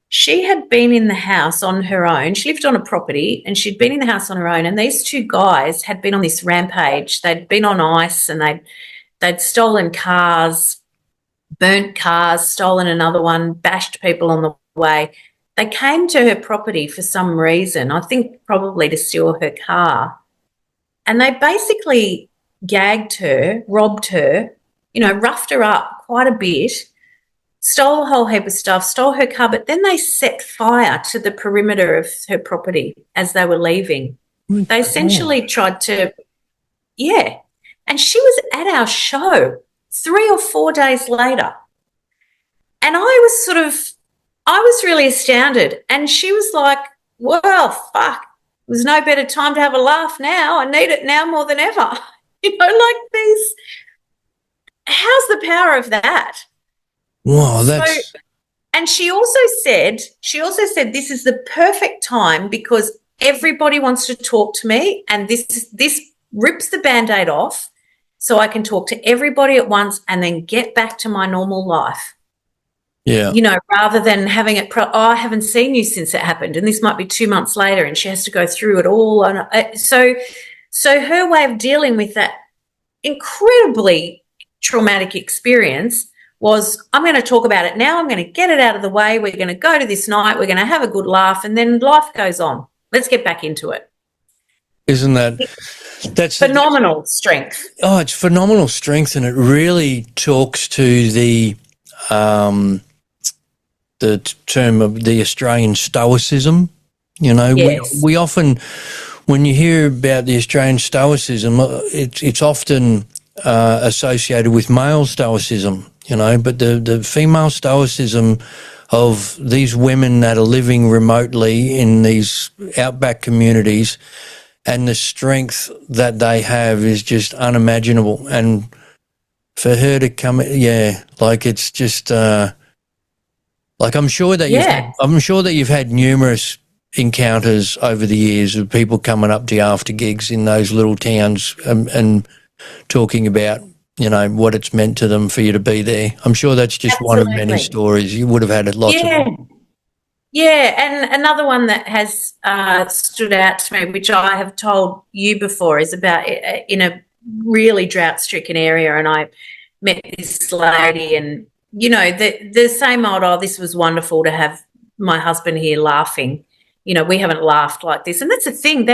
she had been in the house on her own. She lived on a property and she'd been in the house on her own, and these 2 guys had been on this rampage. They'd been on ice and they'd stolen cars, burnt cars, stolen another one, bashed people on the way. They came to her property for some reason, I think probably to steal her car, and they basically gagged her, robbed her, roughed her up quite a bit, stole a whole heap of stuff, stole her car, but then they set fire to the perimeter of her property as they were leaving. They essentially tried to, and she was at our show 3 or 4 days later. And I was really astounded. And she was like, well, fuck, there's no better time to have a laugh now. I need it now more than ever. How's the power of that? Wow, that's... And she also said this is the perfect time because everybody wants to talk to me, and this rips the Band-Aid off so I can talk to everybody at once and then get back to my normal life. Yeah. Rather than having it, I haven't seen you since it happened, and this might be 2 months later and she has to go through it all. And so her way of dealing with that incredibly traumatic experience was, I'm going to talk about it now. I'm going to get it out of the way. We're going to go to this night. We're going to have a good laugh, and then life goes on. Let's get back into it. Isn't that's phenomenal strength? Oh, it's phenomenal strength, and it really talks to the term of the Australian stoicism. Yes. We often, when you hear about the Australian stoicism, it's often associated with male stoicism, but the female stoicism, of these women that are living remotely in these outback communities, and the strength that they have is just unimaginable. And for her to come, it's just like I'm sure that you've had numerous encounters over the years of people coming up to you after gigs in those little towns and talking about, what it's meant to them for you to be there. I'm sure that's just one of many stories. You would have had lots of them. Yeah, and another one that has stood out to me, which I have told you before, is about in a really drought-stricken area, and I met this lady, and, the same old, oh, this was wonderful to have my husband here laughing. We haven't laughed like this. And that's the thing,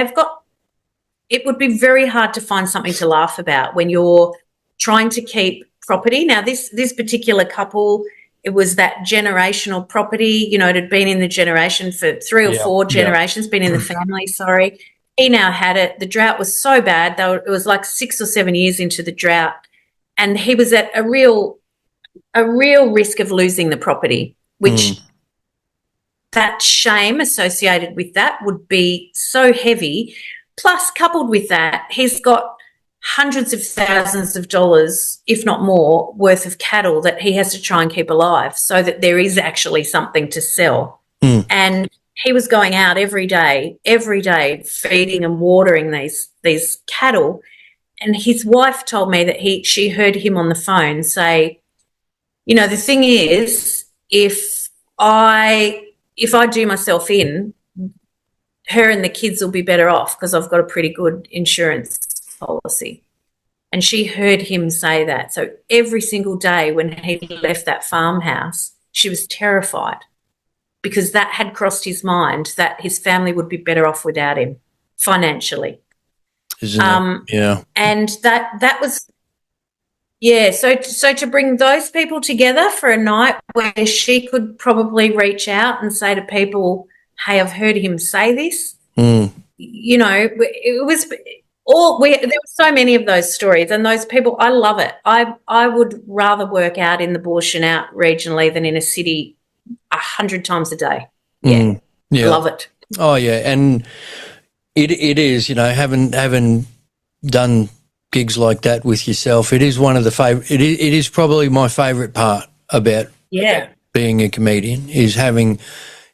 it would be very hard to find something to laugh about when you're trying to keep property. Now, this particular couple, it was that generational property, it had been in the generation for 3 or 4 generations, been in the family, sorry. He now had it. The drought was so bad, it was like 6 or 7 years into the drought, and he was at a real risk of losing the property, which that shame associated with that would be so heavy. Plus, coupled with that, he's got hundreds of thousands of dollars, if not more, worth of cattle that he has to try and keep alive so that there is actually something to sell. And he was going out every day, feeding and watering these cattle. And his wife told me that she heard him on the phone say, the thing is, if I do myself in, her and the kids will be better off because I've got a pretty good insurance policy. And she heard him say that. So every single day when he left that farmhouse, she was terrified because that had crossed his mind that his family would be better off without him financially. Isn't it? Yeah. And that was, so to bring those people together for a night where she could probably reach out and say to people, hey, I've heard him say this, it was there were so many of those stories, and those people, I love it. I would rather work out in the bush and out regionally than in a city 100 times a day. Yeah. Love it. Oh, yeah, and it is, having done gigs like that with yourself, it is one of the favorite. It is probably my favorite part about being a comedian is having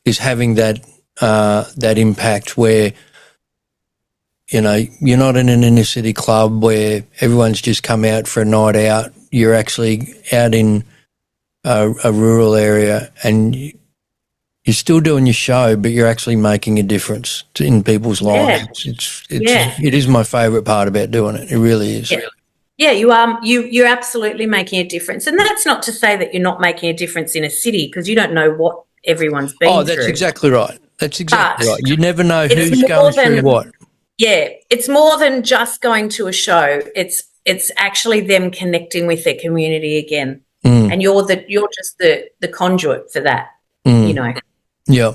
that impact where you're not in an inner city club where everyone's just come out for a night out. You're actually out in a rural area and you're still doing your show, but you're actually making a difference in people's lives. It is my favourite part about doing it. It really is. Yeah, you are. You're absolutely making a difference, and that's not to say that you're not making a difference in a city because you don't know what everyone's been through. Oh, that's exactly right. Right. You never know who's going through what. Yeah, it's more than just going to a show. It's actually them connecting with their community again, and you're just the conduit for that. Yeah.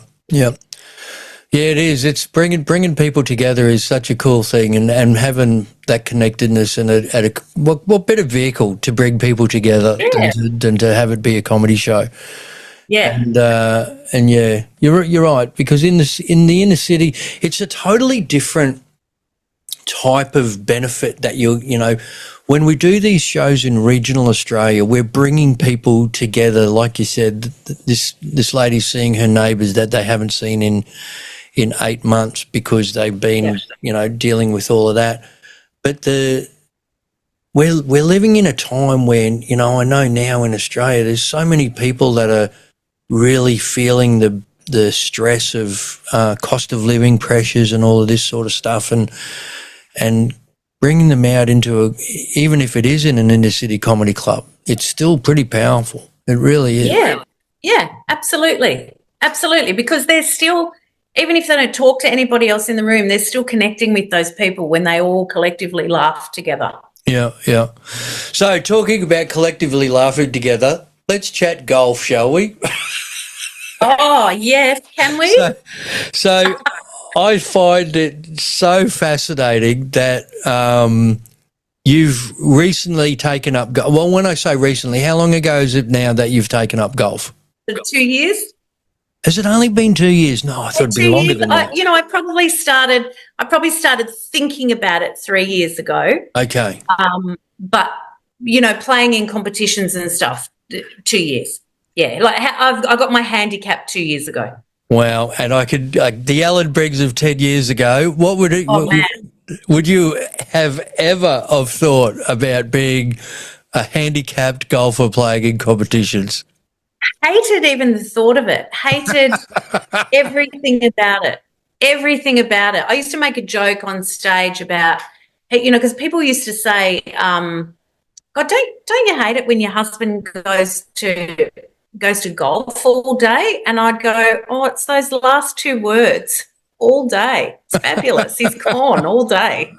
Yeah, it is. It's bringing people together is such a cool thing, and having that connectedness and what better vehicle to bring people together than to have it be a comedy show. Yeah, and yeah, you're right, because in the inner city, it's a totally different type of benefit that when we do these shows in regional Australia, we're bringing people together. Like you said, this lady's seeing her neighbours that they haven't seen in 8 months because they've been dealing with all of that. But we're living in a time when I know now in Australia there's so many people that are really feeling the stress of cost of living pressures and all of this sort of stuff, and bringing them out into even if it is in an inner city comedy club, it's still pretty powerful. It really is. Yeah, absolutely, because they're still, even if they don't talk to anybody else in the room, they're still connecting with those people when they all collectively laugh together. Yeah. So talking about collectively laughing together, let's chat golf, shall we? Oh, yes, can we? So I find it so fascinating that you've recently taken up golf. Well, when I say recently, how long ago is it now that you've taken up golf? 2 years. Has it only been 2 years? No, I thought it'd be longer than that. I probably started thinking about it 3 years ago. Okay. But playing in competitions and stuff, 2 years. Yeah, like I got my handicap 2 years ago. Wow, and I could the Ellen Briggs of 10 years ago. What would it? Oh, man. Would you have ever have thought about being a handicapped golfer playing in competitions? Hated even the thought of it. Hated everything about it. Everything about it. I used to make a joke on stage about, because people used to say, "God, don't you hate it when your husband goes to golf all day?" And I'd go, "Oh, it's those last two words, all day. It's fabulous. He's gone all day."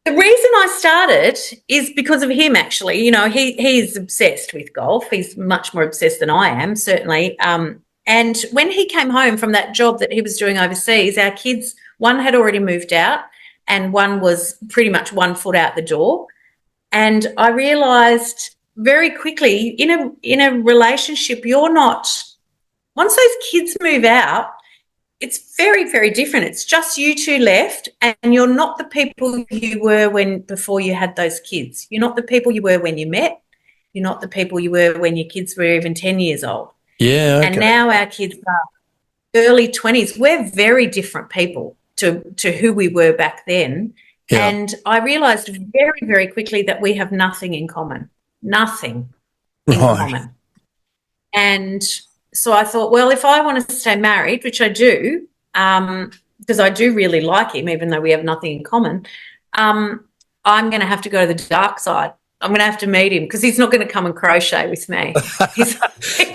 The reason I started is because of him, actually. He's obsessed with golf. He's much more obsessed than I am, certainly. And when he came home from that job that he was doing overseas, our kids, one had already moved out and one was pretty much 1 foot out the door. And I realised very quickly in a relationship, once those kids move out, it's very, very different. It's just you two left, and you're not the people you were before you had those kids. You're not the people you were when you met. You're not the people you were when your kids were even 10 years old. Yeah. Okay. And now our kids are early 20s. We're very different people to who we were back then. Yeah. And I realised very, very quickly that we have nothing in common. Nothing in common. And so I thought, well, if I want to stay married, which I do, because I do really like him, even though we have nothing in common, I'm going to have to go to the dark side. I'm going to have to meet him because he's not going to come and crochet with me.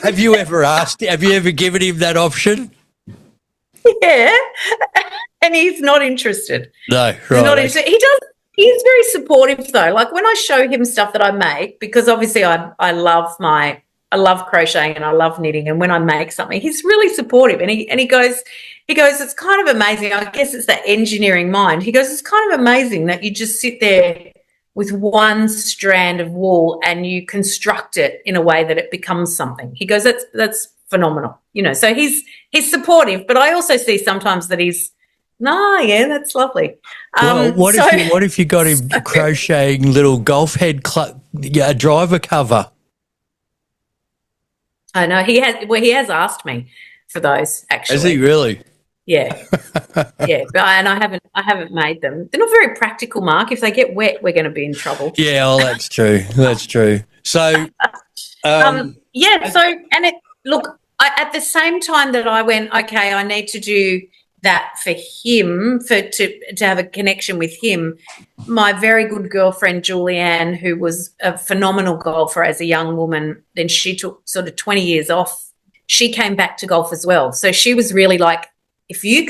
Have you ever given him that option? Yeah. And he's not interested. No, right. He's not interested. He's very supportive though. Like when I show him stuff that I make, because obviously I love crocheting and I love knitting, and when I make something, he's really supportive, and he goes, it's kind of amazing. I guess it's that engineering mind. He goes, it's kind of amazing that you just sit there with one strand of wool and you construct it in a way that it becomes something. He goes, that's phenomenal. So he's supportive, but I also see sometimes that he's, yeah, that's lovely. Well, what if you got him crocheting little golf head driver cover? I know he has asked me for those, actually. Has he really? Yeah. Yeah. And I haven't made them. They're not very practical, Mark. If they get wet, we're going to be in trouble. Yeah, well, that's true. That's true. So at the same time that I went, okay, I need to do that for him, to have a connection with him, my very good girlfriend Julianne, who was a phenomenal golfer as a young woman, then she took sort of 20 years off. She came back to golf as well. So she was really like, if you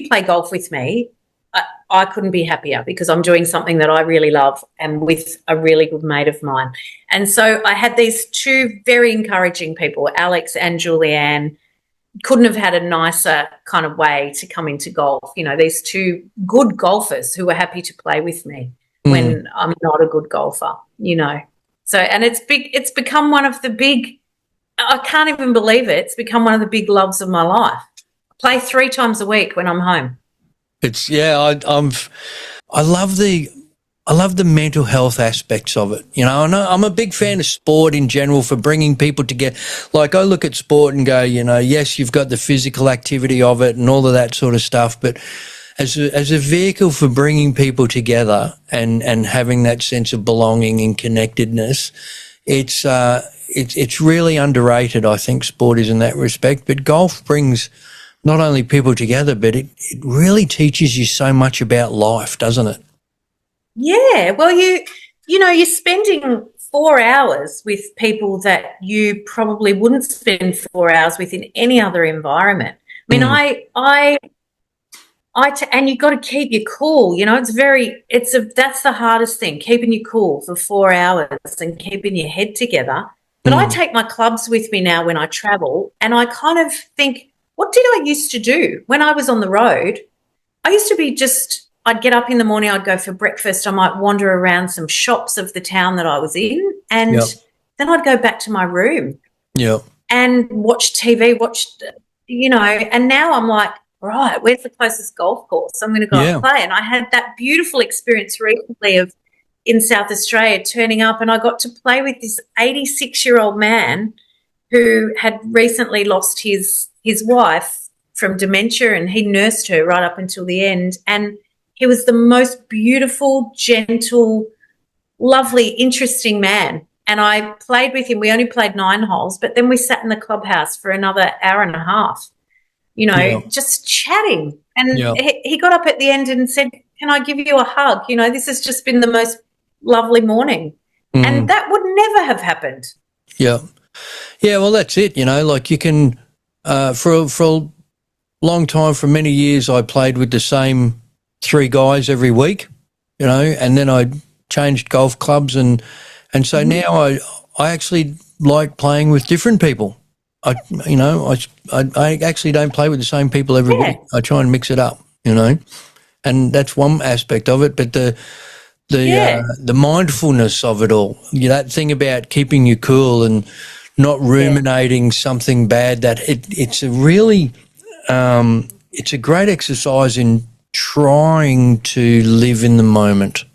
play golf with me, I couldn't be happier because I'm doing something that I really love and with a really good mate of mine. And so I had these two very encouraging people, Alex and Julianne. Couldn't have had a nicer kind of way to come into golf. These two good golfers who were happy to play with me when I'm not a good golfer, So, and it's become one of the big, I can't even believe it. It's become one of the big loves of my life. I play 3 times a week when I'm home. I love the mental health aspects of it. I'm a big fan of sport in general for bringing people together. Like I look at sport and go, yes, you've got the physical activity of it and all of that sort of stuff, but as a vehicle for bringing people together and having that sense of belonging and connectedness, it's really underrated. I think sport is in that respect, but golf brings not only people together, but it really teaches you so much about life, doesn't it? Yeah, well, you're spending 4 hours with people that you probably wouldn't spend 4 hours with in any other environment. I mean, and you've got to keep your cool. That's the hardest thing, keeping you cool for 4 hours and keeping your head together. But I take my clubs with me now when I travel, and I kind of think, what did I used to do when I was on the road? I used to be I'd get up in the morning, I'd go for breakfast, I might wander around some shops of the town that I was in, and then I'd go back to my room. Yeah. and watched TV, and now I'm like, right, where's the closest golf course? I'm going to go and play. And I had that beautiful experience recently of in South Australia turning up, and I got to play with this 86-year-old man who had recently lost his wife from dementia, and he nursed her right up until the end. And he was the most beautiful, gentle, lovely, interesting man. And I played with him. We only played 9 holes, but then we sat in the clubhouse for another hour and a half, just chatting. And he got up at the end and said, can I give you a hug? This has just been the most lovely morning. And that would never have happened. Yeah. Yeah, well, that's it, like you can, for a long time, for many years, I played with the same 3 guys every week, and then I changed golf clubs. And so now I actually like playing with different people. I actually don't play with the same people every week. I try and mix it up, and that's one aspect of it. But the mindfulness of it all, that thing about keeping you cool and not ruminating something bad, that it's a really it's a great exercise in trying to live in the moment.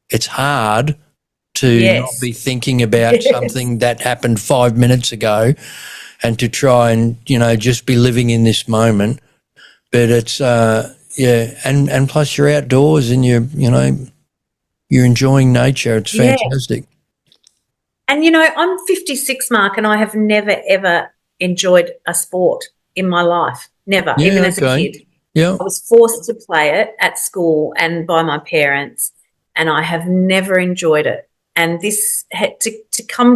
It's hard to not be thinking about something that happened 5 minutes ago and to try and, just be living in this moment. But it's, and plus you're outdoors and you're enjoying nature. It's fantastic. And, I'm 56, Mark, and I have never, ever enjoyed a sport in my life. Never, even as a kid. Yeah. I was forced to play it at school and by my parents, and I have never enjoyed it. And this had to come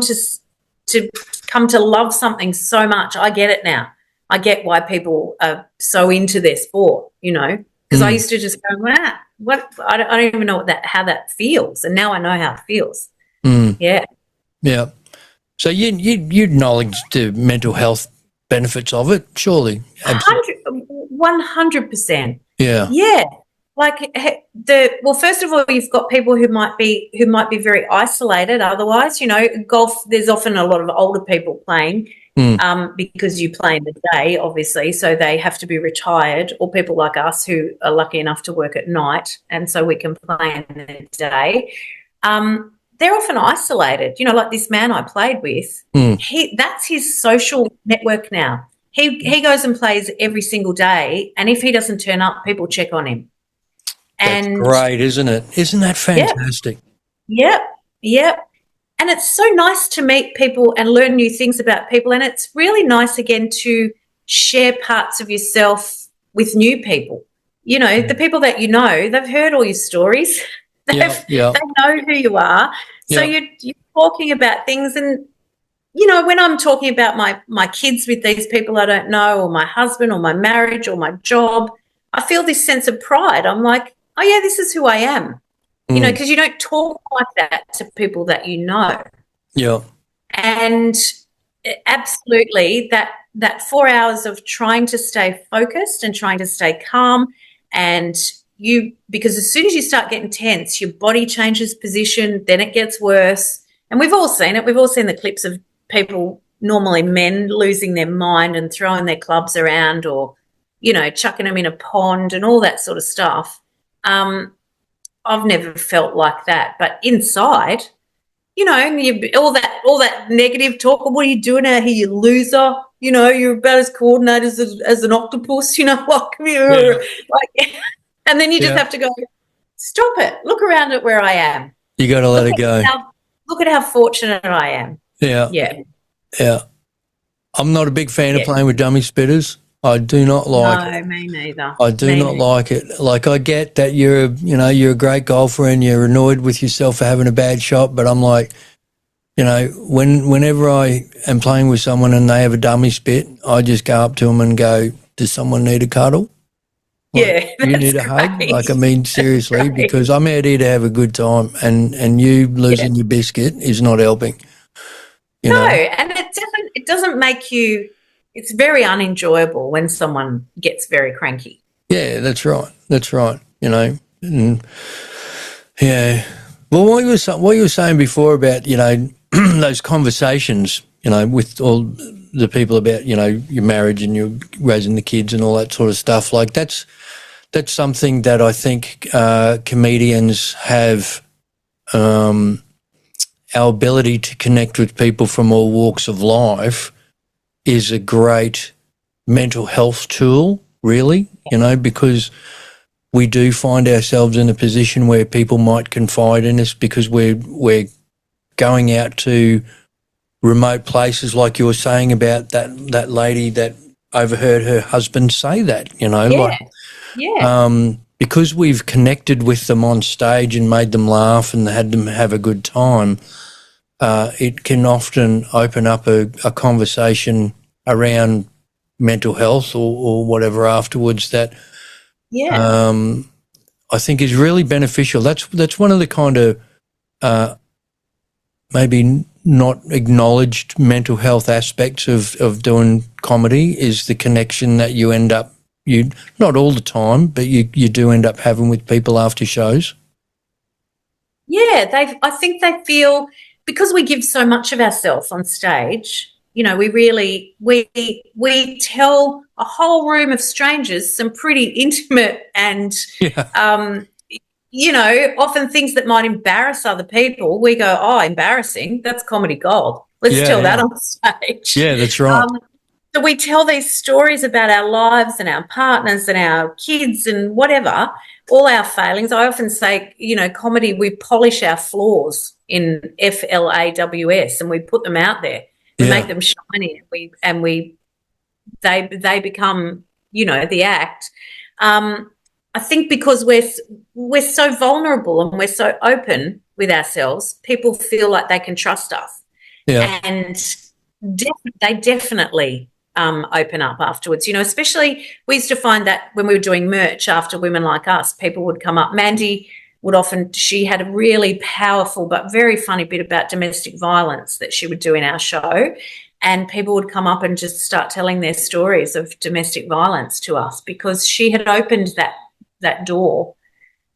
to love something so much. I get it now. I get why people are so into their sport, because I used to just go, what? I don't even know how that feels, and now I know how it feels. Yeah. Yeah. So you acknowledge the mental health benefits of it, surely? 100%. Yeah. Yeah. Like first of all, you've got people who might be very isolated. Otherwise, golf. There's often a lot of older people playing, because you play in the day, obviously, so they have to be retired, or people like us who are lucky enough to work at night, and so we can play in the day. They're often isolated. Like this man I played with. That's his social network now. He goes and plays every single day, and if he doesn't turn up, people check on him. That's great, isn't it? Isn't that fantastic? Yep. And it's so nice to meet people and learn new things about people, and it's really nice, again, to share parts of yourself with new people. The people that they've heard all your stories. They know who you are. So you're talking about things, and, when I'm talking about my kids with these people I don't know, or my husband, or my marriage, or my job, I feel this sense of pride. I'm like, oh, yeah, this is who I am, because you don't talk like that to people that you know. Yeah. And absolutely that 4 hours of trying to stay focused and trying to stay calm, and because as soon as you start getting tense, your body changes position, then it gets worse. And we've all seen it. We've all seen the clips of people, normally men, losing their mind and throwing their clubs around, or, chucking them in a pond and all that sort of stuff. I've never felt like that, but inside, all that negative talk. What are you doing out here, you loser? You're about as coordinated as an octopus. Come here, and then you just have to go, stop it. Look around at where I am. You got to let it go. Look at how fortunate I am. Yeah. Yeah. I'm not a big fan of playing with dummy spitters. I do not like it. No, me neither. I do not like it. Like, I get that you're a great golfer and you're annoyed with yourself for having a bad shot, but I'm like, whenever I am playing with someone and they have a dummy spit, I just go up to them and go, does someone need a cuddle? Like, you need a hug? Like, I mean, seriously, because I'm out here to have a good time, and you losing your biscuit is not helping. You know? And it doesn't make you. It's very unenjoyable when someone gets very cranky. Yeah, that's right. That's right. And, yeah. Well, what you were saying before about those conversations, with all the people about, your marriage and your raising the kids and all that sort of stuff. Like that's something that I think comedians have our ability to connect with people from all walks of life is a great mental health tool, really, because we do find ourselves in a position where people might confide in us because we're going out to remote places, like you were saying about that lady that overheard her husband say that, because we've connected with them on stage and made them laugh and had them have a good time, it can often open up a conversation around mental health or whatever afterwards that I think is really beneficial. That's one of the kind of maybe not acknowledged mental health aspects of doing comedy, is the connection that you end up, not all the time, but you do end up having with people after shows. Yeah, I think they feel, because we give so much of ourselves on stage, we tell a whole room of strangers some pretty intimate and often things that might embarrass other people. We go, oh, embarrassing, that's comedy gold. Let's tell that on stage. Yeah, that's right. So we tell these stories about our lives and our partners and our kids and whatever, all our failings. I often say, comedy, we polish our flaws in FLAWS and we put them out there. We make them shiny and they become, the act. I think because we're so vulnerable and we're so open with ourselves, people feel like they can trust us. Yeah. And they definitely open up afterwards. Especially we used to find that when we were doing merch after Women Like Us, people would come up. Mandy she had a really powerful but very funny bit about domestic violence that she would do in our show. And people would come up and just start telling their stories of domestic violence to us because she had opened that door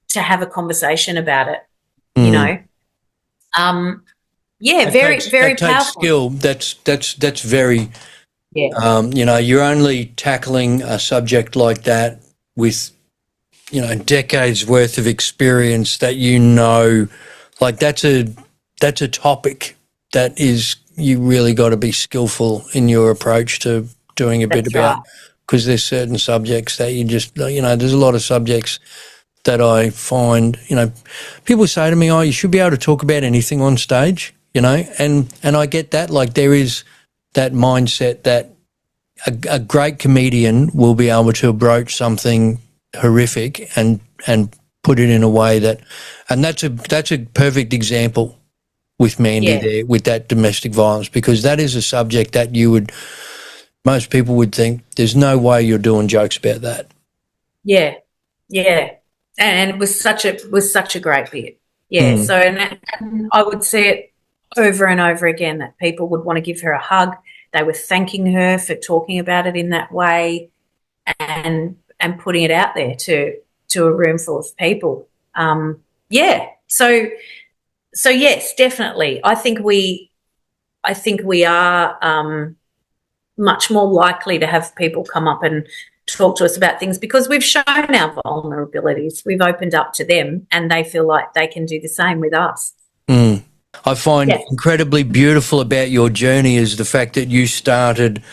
to have a conversation about it, very, very powerful. Skill. That's very, you're only tackling a subject like that with, decades worth of experience that, like that's a topic that is, you really got to be skillful in your approach to doing a bit about, because there's certain subjects that you just, there's a lot of subjects that I find, people say to me, oh, you should be able to talk about anything on stage, and I get that. Like there is that mindset that a great comedian will be able to broach something horrific and put it in a way that, and that's a perfect example with Mandy there with that domestic violence, because that is a subject that most people would think there's no way you're doing jokes about that. Yeah. And it was such a great bit. Yeah. So and I would see it over and over again that people would want to give her a hug. They were thanking her for talking about it in that way and putting it out there to a room full of people. So yes, definitely. I think we are much more likely to have people come up and talk to us about things because we've shown our vulnerabilities. We've opened up to them and they feel like they can do the same with us. I find incredibly beautiful about your journey is the fact that you started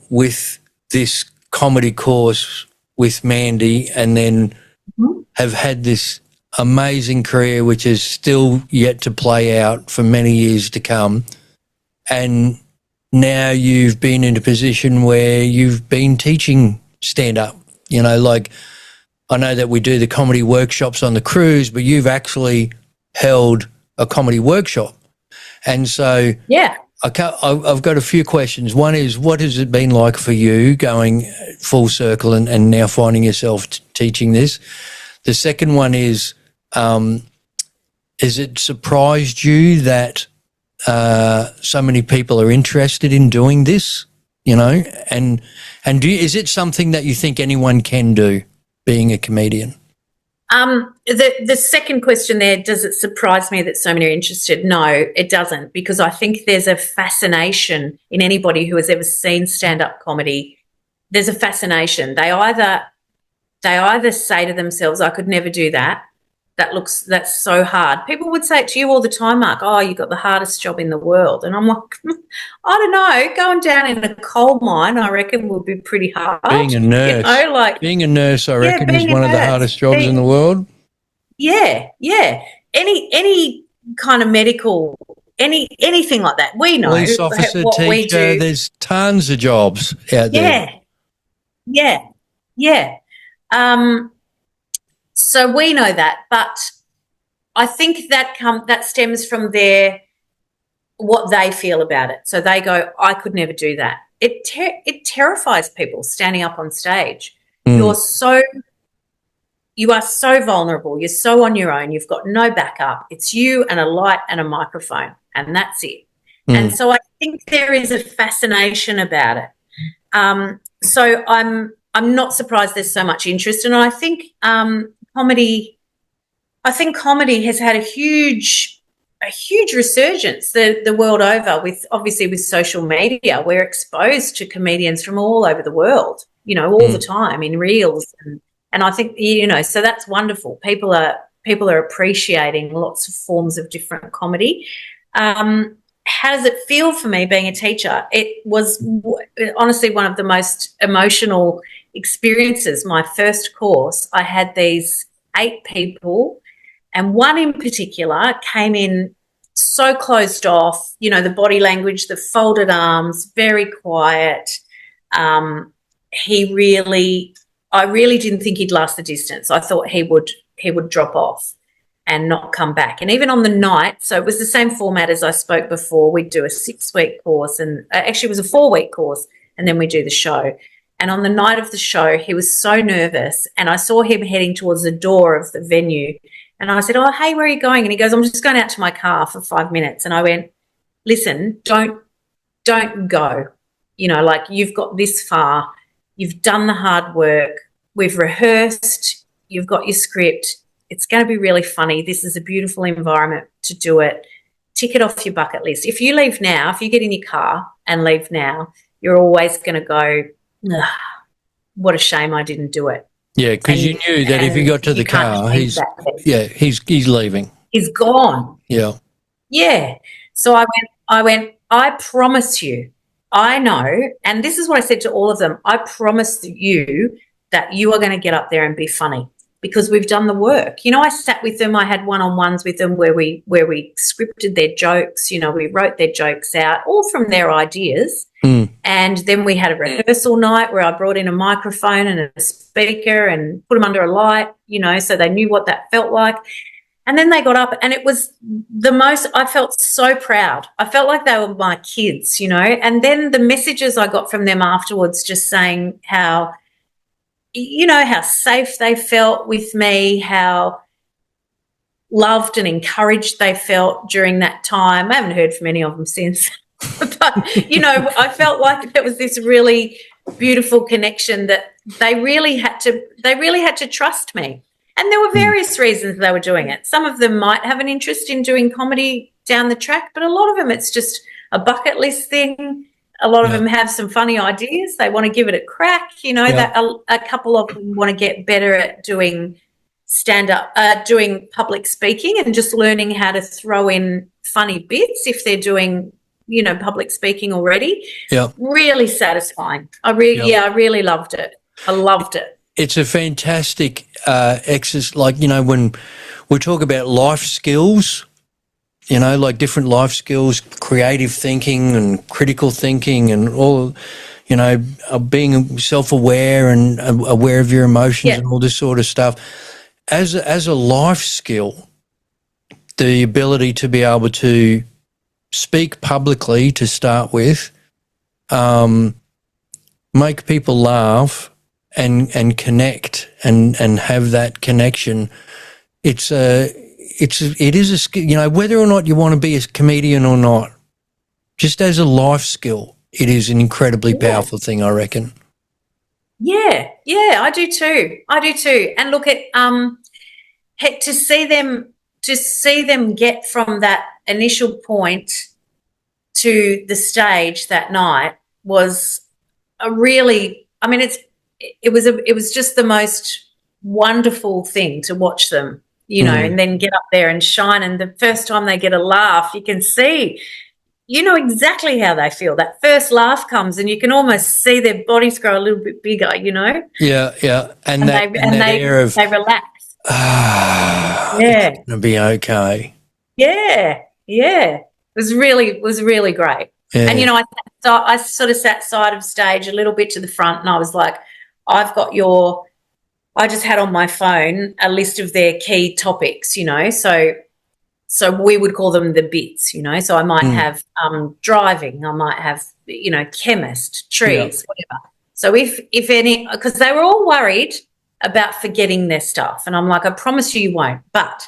with this comedy course with Mandy and then have had this amazing career which is still yet to play out for many years to come. And now you've been in a position where you've been teaching stand-up, like I know that we do the comedy workshops on the cruise, but you've actually held a comedy workshop. And so I've got a few questions. One is, what has it been like for you going full circle and now finding yourself teaching this? The second one is it surprised you that so many people are interested in doing this, and is it something that you think anyone can do, being a comedian? The second question there, does it surprise me that so many are interested? No, it doesn't, because I think there's a fascination in anybody who has ever seen stand-up comedy. There's a fascination. They either say to themselves, I could never do that. That's so hard. People would say it to you all the time, Mark, oh, you got the hardest job in the world. And I'm like, I don't know, going down in a coal mine, I reckon, would be pretty hard. Being a nurse. Being a nurse, I reckon, is one of the hardest jobs in the world. Yeah. Any kind of medical, anything like that. We know. Police officer, teacher, there's tons of jobs out there. Yeah. So we know that, but I think that stems from what they feel about it. So they go, I could never do that. It terrifies people standing up on stage. You are so vulnerable. You're so on your own. You've got no backup. It's you and a light and a microphone, and that's it. And so I think there is a fascination about it. So I'm not surprised there's so much interest, and I think comedy has had a huge resurgence the world over, with social media. We're exposed to comedians from all over the world, all the time in reels, and I think, so that's wonderful. People are appreciating lots of forms of different comedy. How does it feel for me being a teacher? It was honestly one of the most emotional experiences. My first course, I had these 8 people, and one in particular came in so closed off, the body language, the folded arms, very quiet. I really didn't think he'd last the distance. I thought he would drop off and not come back. And even on the night, so it was the same format as I spoke before. We'd do a 6-week course, and actually it was a 4-week course, and then we do the show. And on the night of the show, he was so nervous, and I saw him heading towards the door of the venue. And I said, oh, hey, where are you going? And he goes, I'm just going out to my car for 5 minutes. And I went, listen, don't go. You've got this far. You've done the hard work. We've rehearsed. You've got your script. It's going to be really funny. This is a beautiful environment to do it. Tick it off your bucket list. If you leave now, if you get in your car and leave now, you're always going to go, what a shame I didn't do it. Yeah, because you knew that if he got to the car, he's leaving. He's gone. Yeah. Yeah. So I went, I promise you, I know, and this is what I said to all of them, I promise you that you are going to get up there and be funny, because we've done the work. I sat with them. I had one-on-ones with them where we scripted their jokes. We wrote their jokes out, all from their ideas. And then we had a rehearsal night where I brought in a microphone and a speaker and put them under a light, so they knew what that felt like. And then they got up, and it was I felt so proud. I felt like they were my kids, And then the messages I got from them afterwards, just saying how safe they felt with me, how loved and encouraged they felt during that time. I haven't heard from any of them since. But, I felt like there was this really beautiful connection that they really had to trust me. And there were various reasons they were doing it. Some of them might have an interest in doing comedy down the track, but a lot of them, it's just a bucket list thing. A lot of them have some funny ideas. They want to give it a crack. That a couple of them want to get better at doing stand-up, doing public speaking, and just learning how to throw in funny bits if they're doing, public speaking already. Yeah. Really satisfying. I really loved it. I loved it. It's a fantastic exercise. When we talk about life skills, different life skills, creative thinking and critical thinking and all, being self-aware and aware of your emotions and all this sort of stuff. As a life skill, the ability to be able to speak publicly to start with, make people laugh and connect and have that connection. It is a skill, whether or not you want to be a comedian or not, just as a life skill, it is an incredibly powerful thing, I reckon. Yeah, I do too. And look at to see them get from that initial point to the stage that night was a really, I mean, it was just the most wonderful thing to watch them, and then get up there and shine. And the first time they get a laugh, you can see, exactly how they feel. That first laugh comes and you can almost see their bodies grow a little bit bigger, Yeah, yeah. And that air of, they relax. yeah. It's going to be okay. Yeah, yeah. It was really great. Yeah. And, I sort of sat side of stage a little bit to the front, and I was like, I just had on my phone a list of their key topics, so we would call them the bits, so I might have driving, I might have, chemist, trees, whatever. So if any, because they were all worried about forgetting their stuff, and I'm like, I promise you won't, but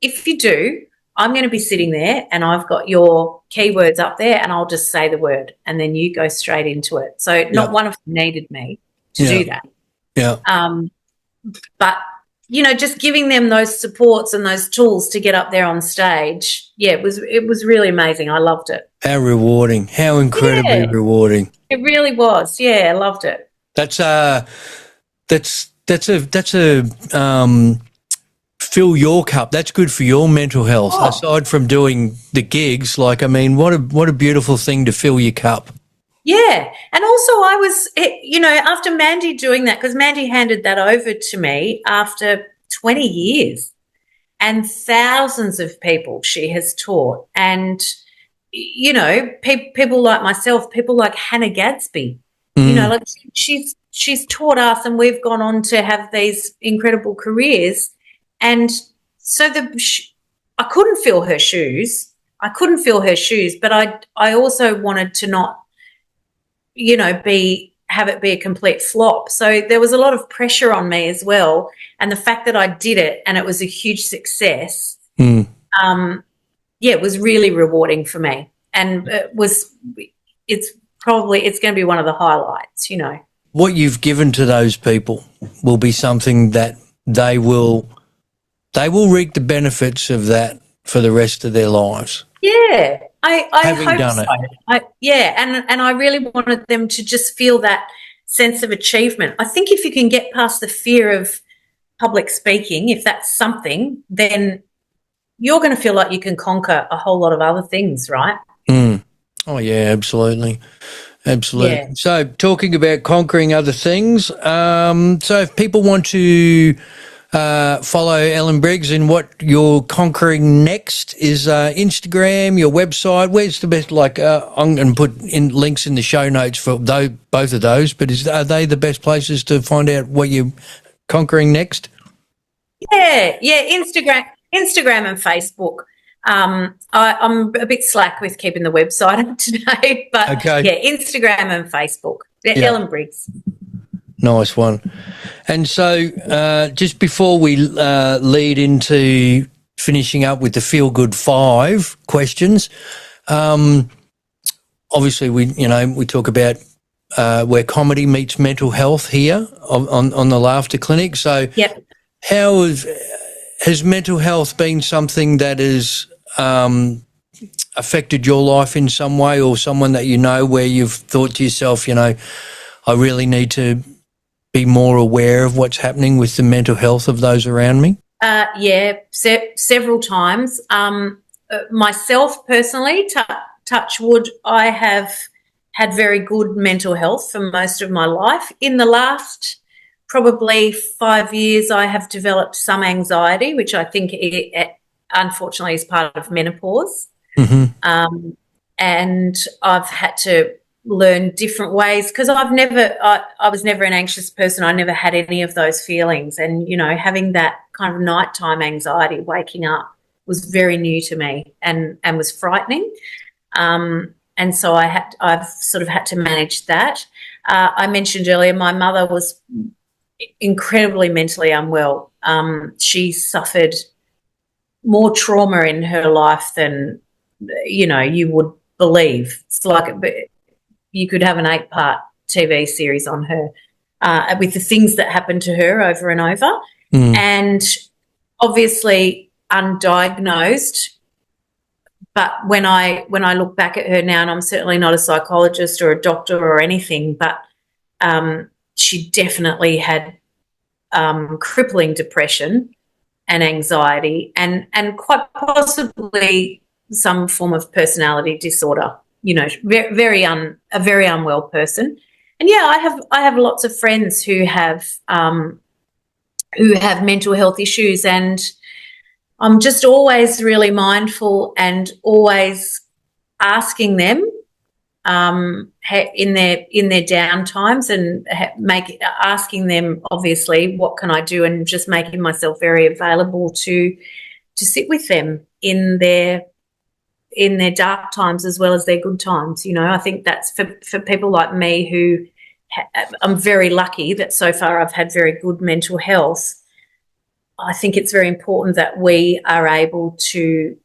if you do, I'm going to be sitting there and I've got your keywords up there and I'll just say the word and then you go straight into it. So not one of them needed me to do that. Yeah. But, just giving them those supports and those tools to get up there on stage, it was really amazing. I loved it. How rewarding. How incredibly rewarding. It really was. Yeah, I loved it. That's fill your cup. That's good for your mental health. Oh. Aside from doing the gigs, what a beautiful thing to fill your cup. Yeah. And also I was, after Mandy doing that, because Mandy handed that over to me after 20 years and thousands of people she has taught. And, people like myself, people like Hannah Gadsby, like she's taught us and we've gone on to have these incredible careers. And so I couldn't fill her shoes. But I also wanted to not, have it be a complete flop. So there was a lot of pressure on me as well. And the fact that I did it and it was a huge success, it was really rewarding for me. And it's going to be one of the highlights, What you've given to those people will be something that they will reap the benefits of that for the rest of their lives. Yeah, I Having hope done so. it. And I really wanted them to just feel that sense of achievement. I think if you can get past the fear of public speaking, if that's something, then you're going to feel like you can conquer a whole lot of other things, right? Oh, yeah, absolutely. Absolutely. Yeah. So talking about conquering other things, so if people want to follow Ellen Briggs in what you're conquering next, is Instagram, your website, where's the best, I'm going to put in links in the show notes for both of those, but are they the best places to find out what you're conquering next? Yeah, Instagram and Facebook. I'm a bit slack with keeping the website up to date, but Instagram and Facebook. Ellen Briggs. Nice one. And so just before we lead into finishing up with the Feel Good 5 questions, obviously we talk about where comedy meets mental health here on the Laughter Clinic. So how has mental health been something that has affected your life in some way, or someone that where you've thought to yourself, I really need to be more aware of what's happening with the mental health of those around me? Several times. Myself personally, touch wood, I have had very good mental health for most of my life. In the last probably 5 years, I have developed some anxiety, which I think unfortunately is part of menopause. Mm-hmm. And I've had to learn different ways, because I was never an anxious person. I never had any of those feelings, and having that kind of nighttime anxiety, waking up, was very new to me and was frightening. And so I've sort of had to manage that. I mentioned earlier my mother was incredibly mentally unwell. She suffered more trauma in her life than you would believe. It's like you could have an 8-part TV series on her with the things that happened to her over and over. And obviously undiagnosed. But when I look back at her now, and I'm certainly not a psychologist or a doctor or anything, but she definitely had crippling depression and anxiety, and quite possibly some form of personality disorder. You know, a very unwell person. And yeah, I have lots of friends who have mental health issues, and I'm just always really mindful and always asking them in their down times, and asking them, obviously, what can I do, and just making myself very available to sit with them in their dark times as well as their good times. You know, I think that's for people like me who I'm very lucky that so far I've had very good mental health. I think it's very important that we are able to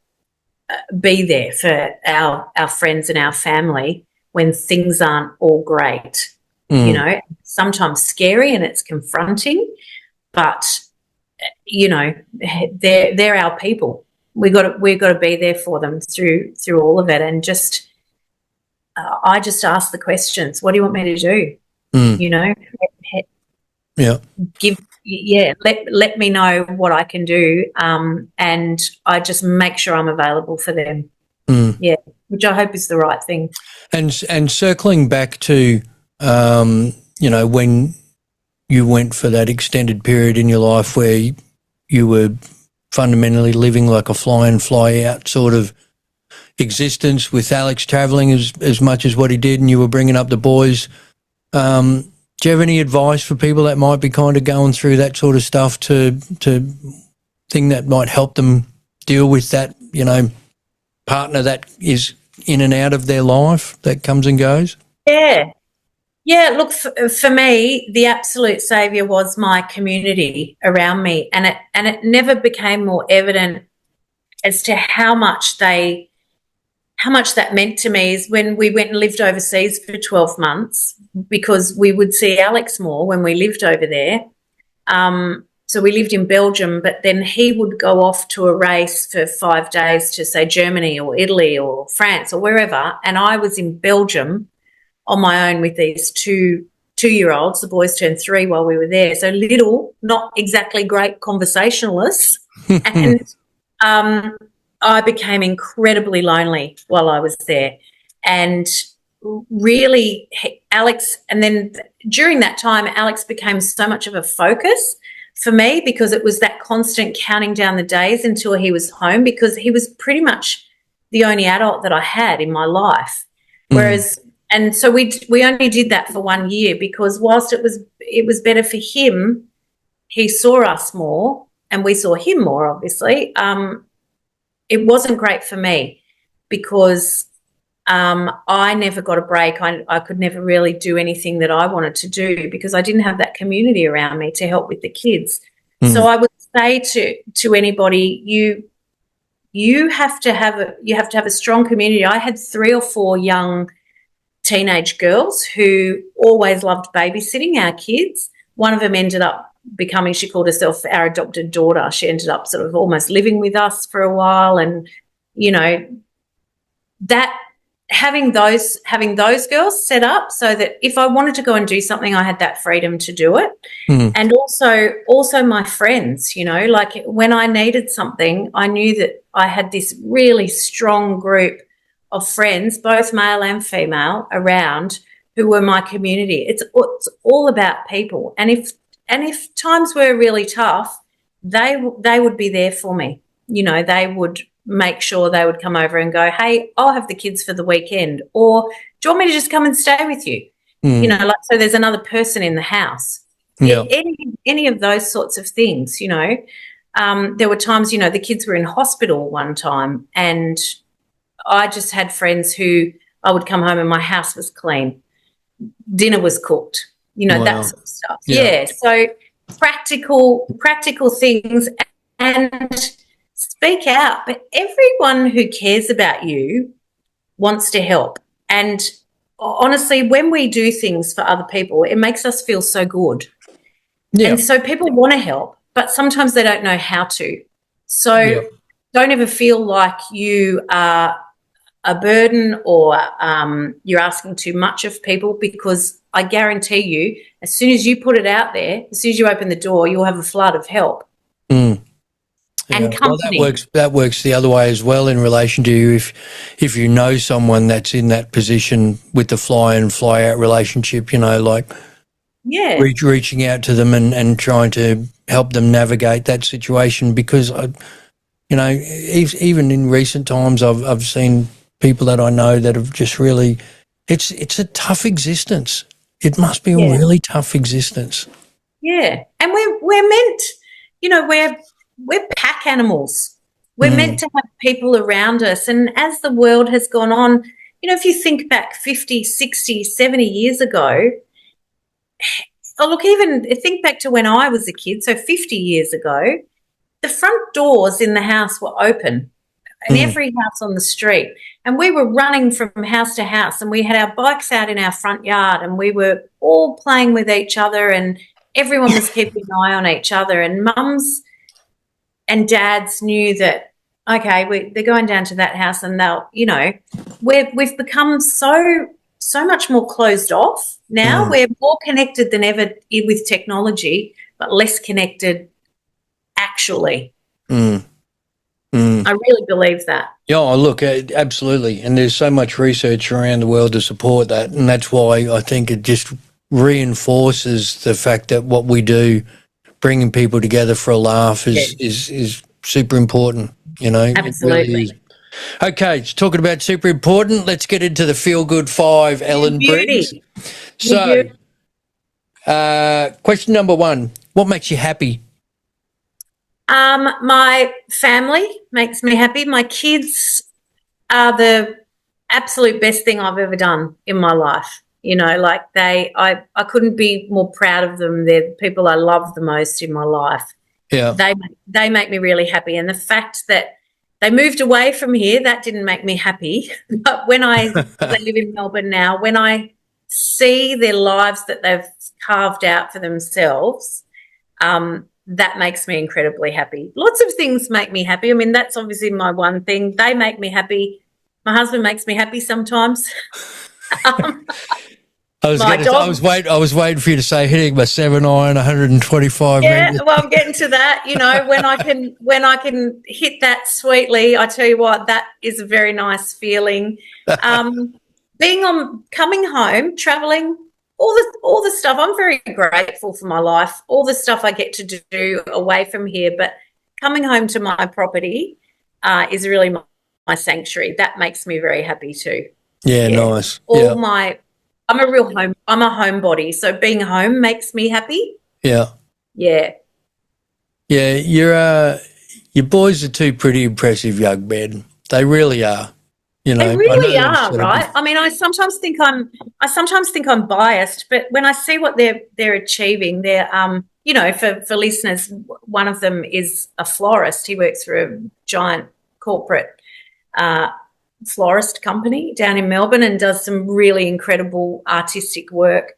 be there for our friends and our family when things aren't all great. You know, sometimes scary and it's confronting, but you know, they're our people. We've got to be there for them through all of it, and just I just ask the questions. What do you want me to do? You know, let me know what I can do, and I just make sure I'm available for them. Yeah, which I hope is the right thing. And circling back to, you know, when you went for that extended period in your life where you were fundamentally living like a fly in, fly out sort of existence, with Alex travelling as much as what he did, and you were bringing up the boys. Do you have any advice for people that might be kind of going through that sort of stuff to think that might help them deal with that, you know, partner that is in and out of their life, that comes and goes? Yeah, look, for me, the absolute saviour was my community around me, and it never became more evident as to how much that meant to me is when we went and lived overseas for 12 months, because we would see Alex more when we lived over there. So we lived in Belgium, but then he would go off to a race for 5 days to, say, Germany or Italy or France or wherever, and I was in Belgium on my own with these two-year-olds. The boys turned 3 while we were there, so little, not exactly great conversationalists. And I became incredibly lonely while I was there. And really, Alex, and then during that time, Alex became so much of a focus for me, because it was that constant counting down the days until he was home, because he was pretty much the only adult that I had in my life. Whereas, and so we only did that for 1 year, because whilst it was better for him, he saw us more and we saw him more, obviously. It wasn't great for me, because I never got a break. I could never really do anything that I wanted to do, because I didn't have that community around me to help with the kids. So I would say to anybody, you have to have a strong community. I had 3 or 4 young teenage girls who always loved babysitting our kids. One of them ended up becoming, she called herself our adopted daughter. She ended up sort of almost living with us for a while, and you know, that having those girls set up so that if I wanted to go and do something, I had that freedom to do it. And also my friends, you know, like when I needed something, I knew that I had this really strong group of friends, both male and female, around, who were my community. It's all about people, and if times were really tough, they would be there for me. You know, they would make sure they would come over and go, hey, I'll have the kids for the weekend, or do you want me to just come and stay with you? You know, like, so there's another person in the house. Yeah. Any of those sorts of things, you know. There were times, you know, the kids were in hospital one time, and I just had friends who I would come home and my house was clean, dinner was cooked, you know, that sort of stuff. Yeah. So practical things, and speak out. But everyone who cares about you wants to help. And honestly, when we do things for other people, it makes us feel so good. Yeah. And so people want to help. but sometimes they don't know how to. So Yeah. don't ever feel like you are a burden or you're asking too much of people, because I guarantee you, as soon as you put it out there, as soon as you open the door, you'll have a flood of help Mm. and Yeah. Well, that company. works. That works the other way as well in relation to you. If you know someone that's in that position with the fly in, fly out relationship, like Yeah, reaching out to them and trying to help them navigate that situation, because even in recent times, I've seen people that I know that have just really, it's a tough existence. It must be a yeah, really tough existence. yeah. And we're meant, we're pack animals. We're meant Mm, to have people around us. And as the world has gone on, if you think back 50, 60, 70 years ago, oh, look, even think back to when I was a kid, so 50 years ago, the front doors in the house were open in mm, every house on the street. And we were running from house to house, and we had our bikes out in our front yard, and we were all playing with each other, and everyone was keeping an eye on each other. And mums and dads knew that, okay, they're going down to that house, and we've become so much more closed off now. mm, We're more connected than ever with technology, but less connected actually. mm, mm. I really believe that. Yeah, look, absolutely. And there's so much research around the world to support that. And that's why I think it just reinforces the fact that what we do, bringing people together for a laugh, is Yeah, is super important. It really is. absolutely. Okay, talking about super important, let's get into the feel good five, You Ellen Briggs. beauty. You So, beauty. question number one: what makes you happy? My family makes me happy. My kids are the absolute best thing I've ever done in my life. I couldn't be more proud of them. They're the people I love the most in my life. Yeah. They make me really happy. And the fact that they moved away from here, that didn't make me happy. But they live in Melbourne now, when I see their lives that they've carved out for themselves, that makes me incredibly happy. Lots of things make me happy. I mean, that's obviously my one thing. They make me happy. My husband makes me happy sometimes. um, my I was dog. waiting for you to say hitting my 7 iron, 125 Yeah, meters. well, I'm getting to that. When I can hit that sweetly, I tell you what, that is a very nice feeling. Um, coming home, traveling, all the stuff. I'm very grateful for my life, all the stuff I get to do away from here. But coming home to my property is really my sanctuary. That makes me very happy too. Yeah, Yeah, nice. Yeah, I'm a homebody, so being home makes me happy. yeah, Yeah. yeah. Your boys are two pretty impressive young men. They really are. They I know really you've are, said it right? I mean, I sometimes think I'm biased, but when I see what they're achieving, for listeners, one of them is a florist. He works for a giant corporate uh, florist company down in Melbourne and does some really incredible artistic work.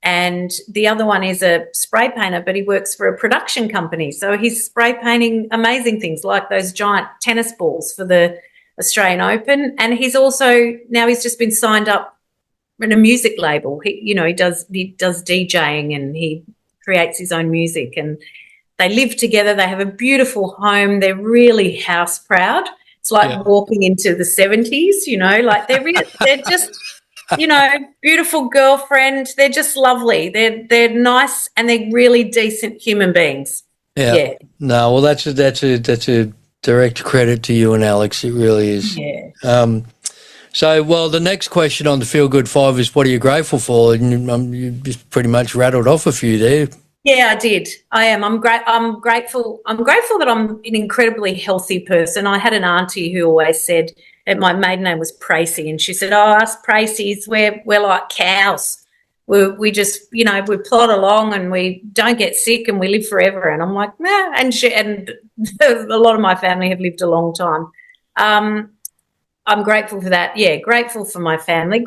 And the other one is a spray painter, but he works for a production company. So he's spray painting amazing things like those giant tennis balls for the Australian Open. And he's just been signed up in a music label. He does DJing, and he creates his own music, and they live together. They have a beautiful home. They're really house proud. It's Yeah. like walking into the 70s, like they're just, beautiful girlfriend. They're just lovely. They're nice, and they're really decent human beings. Yeah. Yeah. No, well, that's a direct credit to you and Alex. It really is. Yeah. Well, the next question on the Feel Good Five is, what are you grateful for? And you just pretty much rattled off a few there. Yeah, I did. I am. I'm grateful. I'm grateful that I'm an incredibly healthy person. I had an auntie who always said that my maiden name was Pracy, and she said, "Oh, us Pracies, we're like cows. We just, we plod along and we don't get sick and we live forever." And I'm like, nah. And a lot of my family have lived a long time. I'm grateful for that. Yeah, grateful for my family.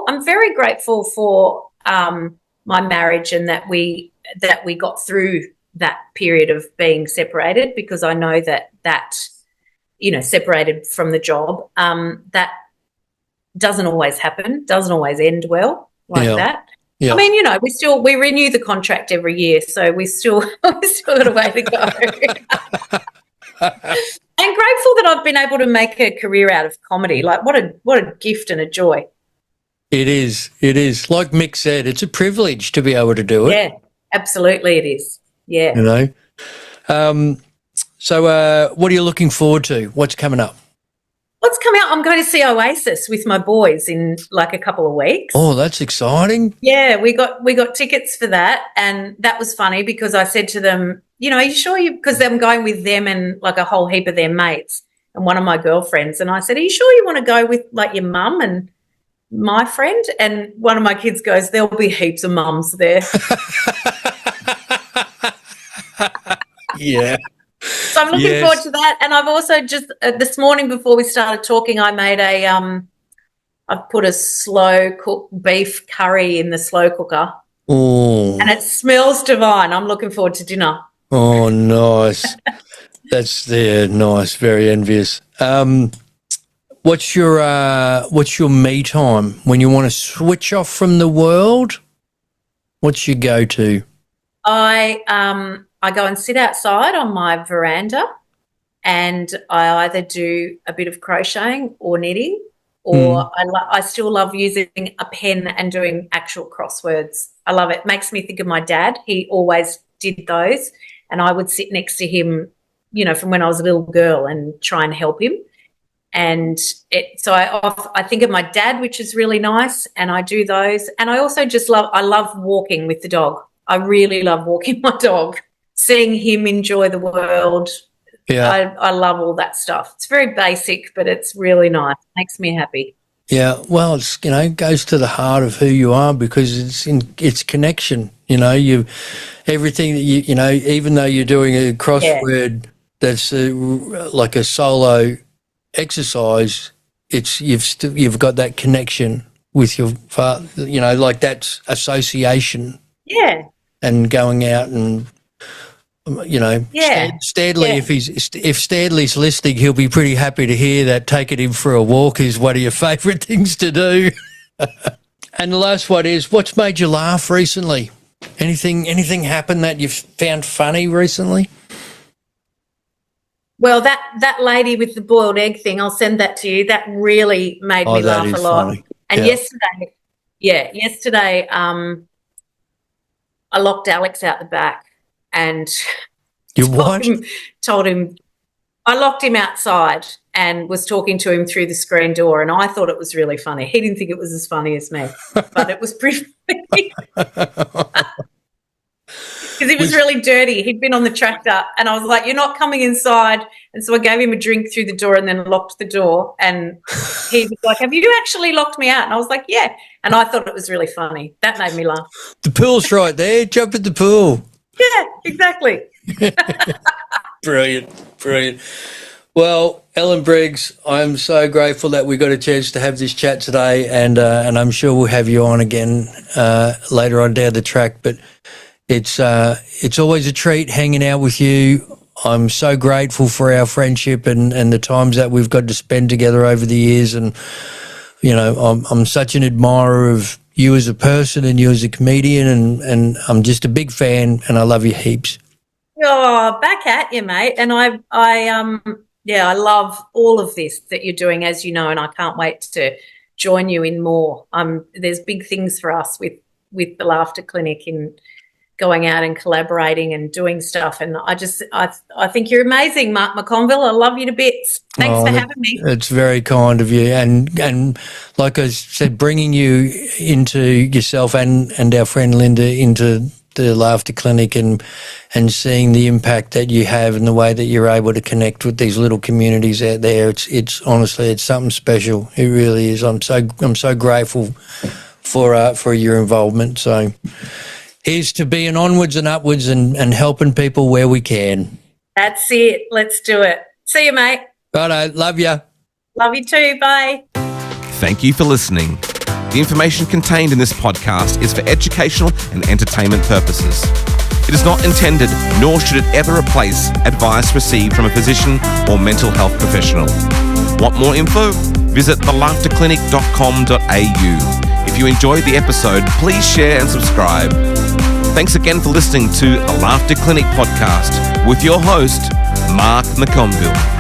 I'm very grateful for my marriage, and that we got through that period of being separated, because I know that separated from the job, that doesn't always happen, doesn't always end well like that. Yeah. I mean, we renew the contract every year, so we still got a way to go. And grateful that I've been able to make a career out of comedy. Like, what a gift and a joy. It is. Like Mick said, it's a privilege to be able to do it. Yeah, absolutely it is. Yeah. So what are you looking forward to? What's coming up? What's coming up? I'm going to see Oasis with my boys in like a couple of weeks. Oh, that's exciting. Yeah, we got tickets for that, and that was funny because I said to them, are you sure because I'm going with them and like a whole heap of their mates and one of my girlfriends, and I said, are you sure you want to go with like your mum and my friend? And one of my kids goes, there'll be heaps of mums there. Yeah. So I'm looking forward to that. And I've also just this morning before we started talking, I made I've put a slow cooked beef curry in the slow cooker. Oh. And it smells divine. I'm looking forward to dinner. Oh, nice. That's nice. Very envious. What's your me time when you want to switch off from the world? What's your go-to? I go and sit outside on my veranda, and I either do a bit of crocheting or knitting, or I still love using a pen and doing actual crosswords. I love it. It makes me think of my dad. He always did those, and I would sit next to him, from when I was a little girl and try and help him. And so I think of my dad, which is really nice, and I do those. And I also I love walking with the dog. I really love walking my dog, seeing him enjoy the world. Yeah. I love all that stuff. It's very basic, but it's really nice. It makes me happy. Yeah, well, it's goes to the heart of who you are, because it's connection. Everything that even though you're doing a crossword that's like a solo exercise, you've got that connection with your father. Like that's association. Yeah. And going out and Stadley, if Stadley's listening, he'll be pretty happy to hear that taking him for a walk is one of your favourite things to do. And the last one is, what's made you laugh recently? Anything happen that you've found funny recently? Well, that lady with the boiled egg thing, I'll send that to you. That really made me laugh a lot. Funny. And yesterday, I locked Alex out the back and told him I locked him outside and was talking to him through the screen door, and I thought it was really funny. He didn't think it was as funny as me, but it was pretty funny. Because he was really dirty. He'd been on the tractor, and I was like, you're not coming inside. And so I gave him a drink through the door and then locked the door, and he was like, have you actually locked me out? And I was like, yeah. And I thought it was really funny. That made me laugh. The pool's right there. Jump in the pool. Yeah, exactly. Brilliant. Well, Ellen Briggs, I'm so grateful that we got a chance to have this chat today, and I'm sure we'll have you on again later on down the track. But it's always a treat hanging out with you. I'm so grateful for our friendship and the times that we've got to spend together over the years. And, I'm such an admirer of you as a person and you as a comedian, and I'm just a big fan, and I love you heaps. Oh, back at you, mate. And I love all of this that you're doing, as you know, and I can't wait to join you in more. There's big things for us with the Laughter Clinic in going out and collaborating and doing stuff. And I think you're amazing, Mark McConville. I love you to bits. Thanks for having me. It's very kind of you. And like I said, bringing you into yourself and our friend Linda into the Laughter Clinic and seeing the impact that you have and the way that you're able to connect with these little communities out there. It's honestly, it's something special. It really is. I'm so grateful for your involvement. So here's to being onwards and upwards and helping people where we can. That's it. Let's do it. See you, mate. Righto. Love you. Love you too. Bye. Thank you for listening. The information contained in this podcast is for educational and entertainment purposes. It is not intended, nor should it ever replace, advice received from a physician or mental health professional. Want more info? Visit thelaughterclinic.com.au. If you enjoyed the episode, please share and subscribe. Thanks again for listening to the Laughter Clinic podcast with your host, Mark McConville.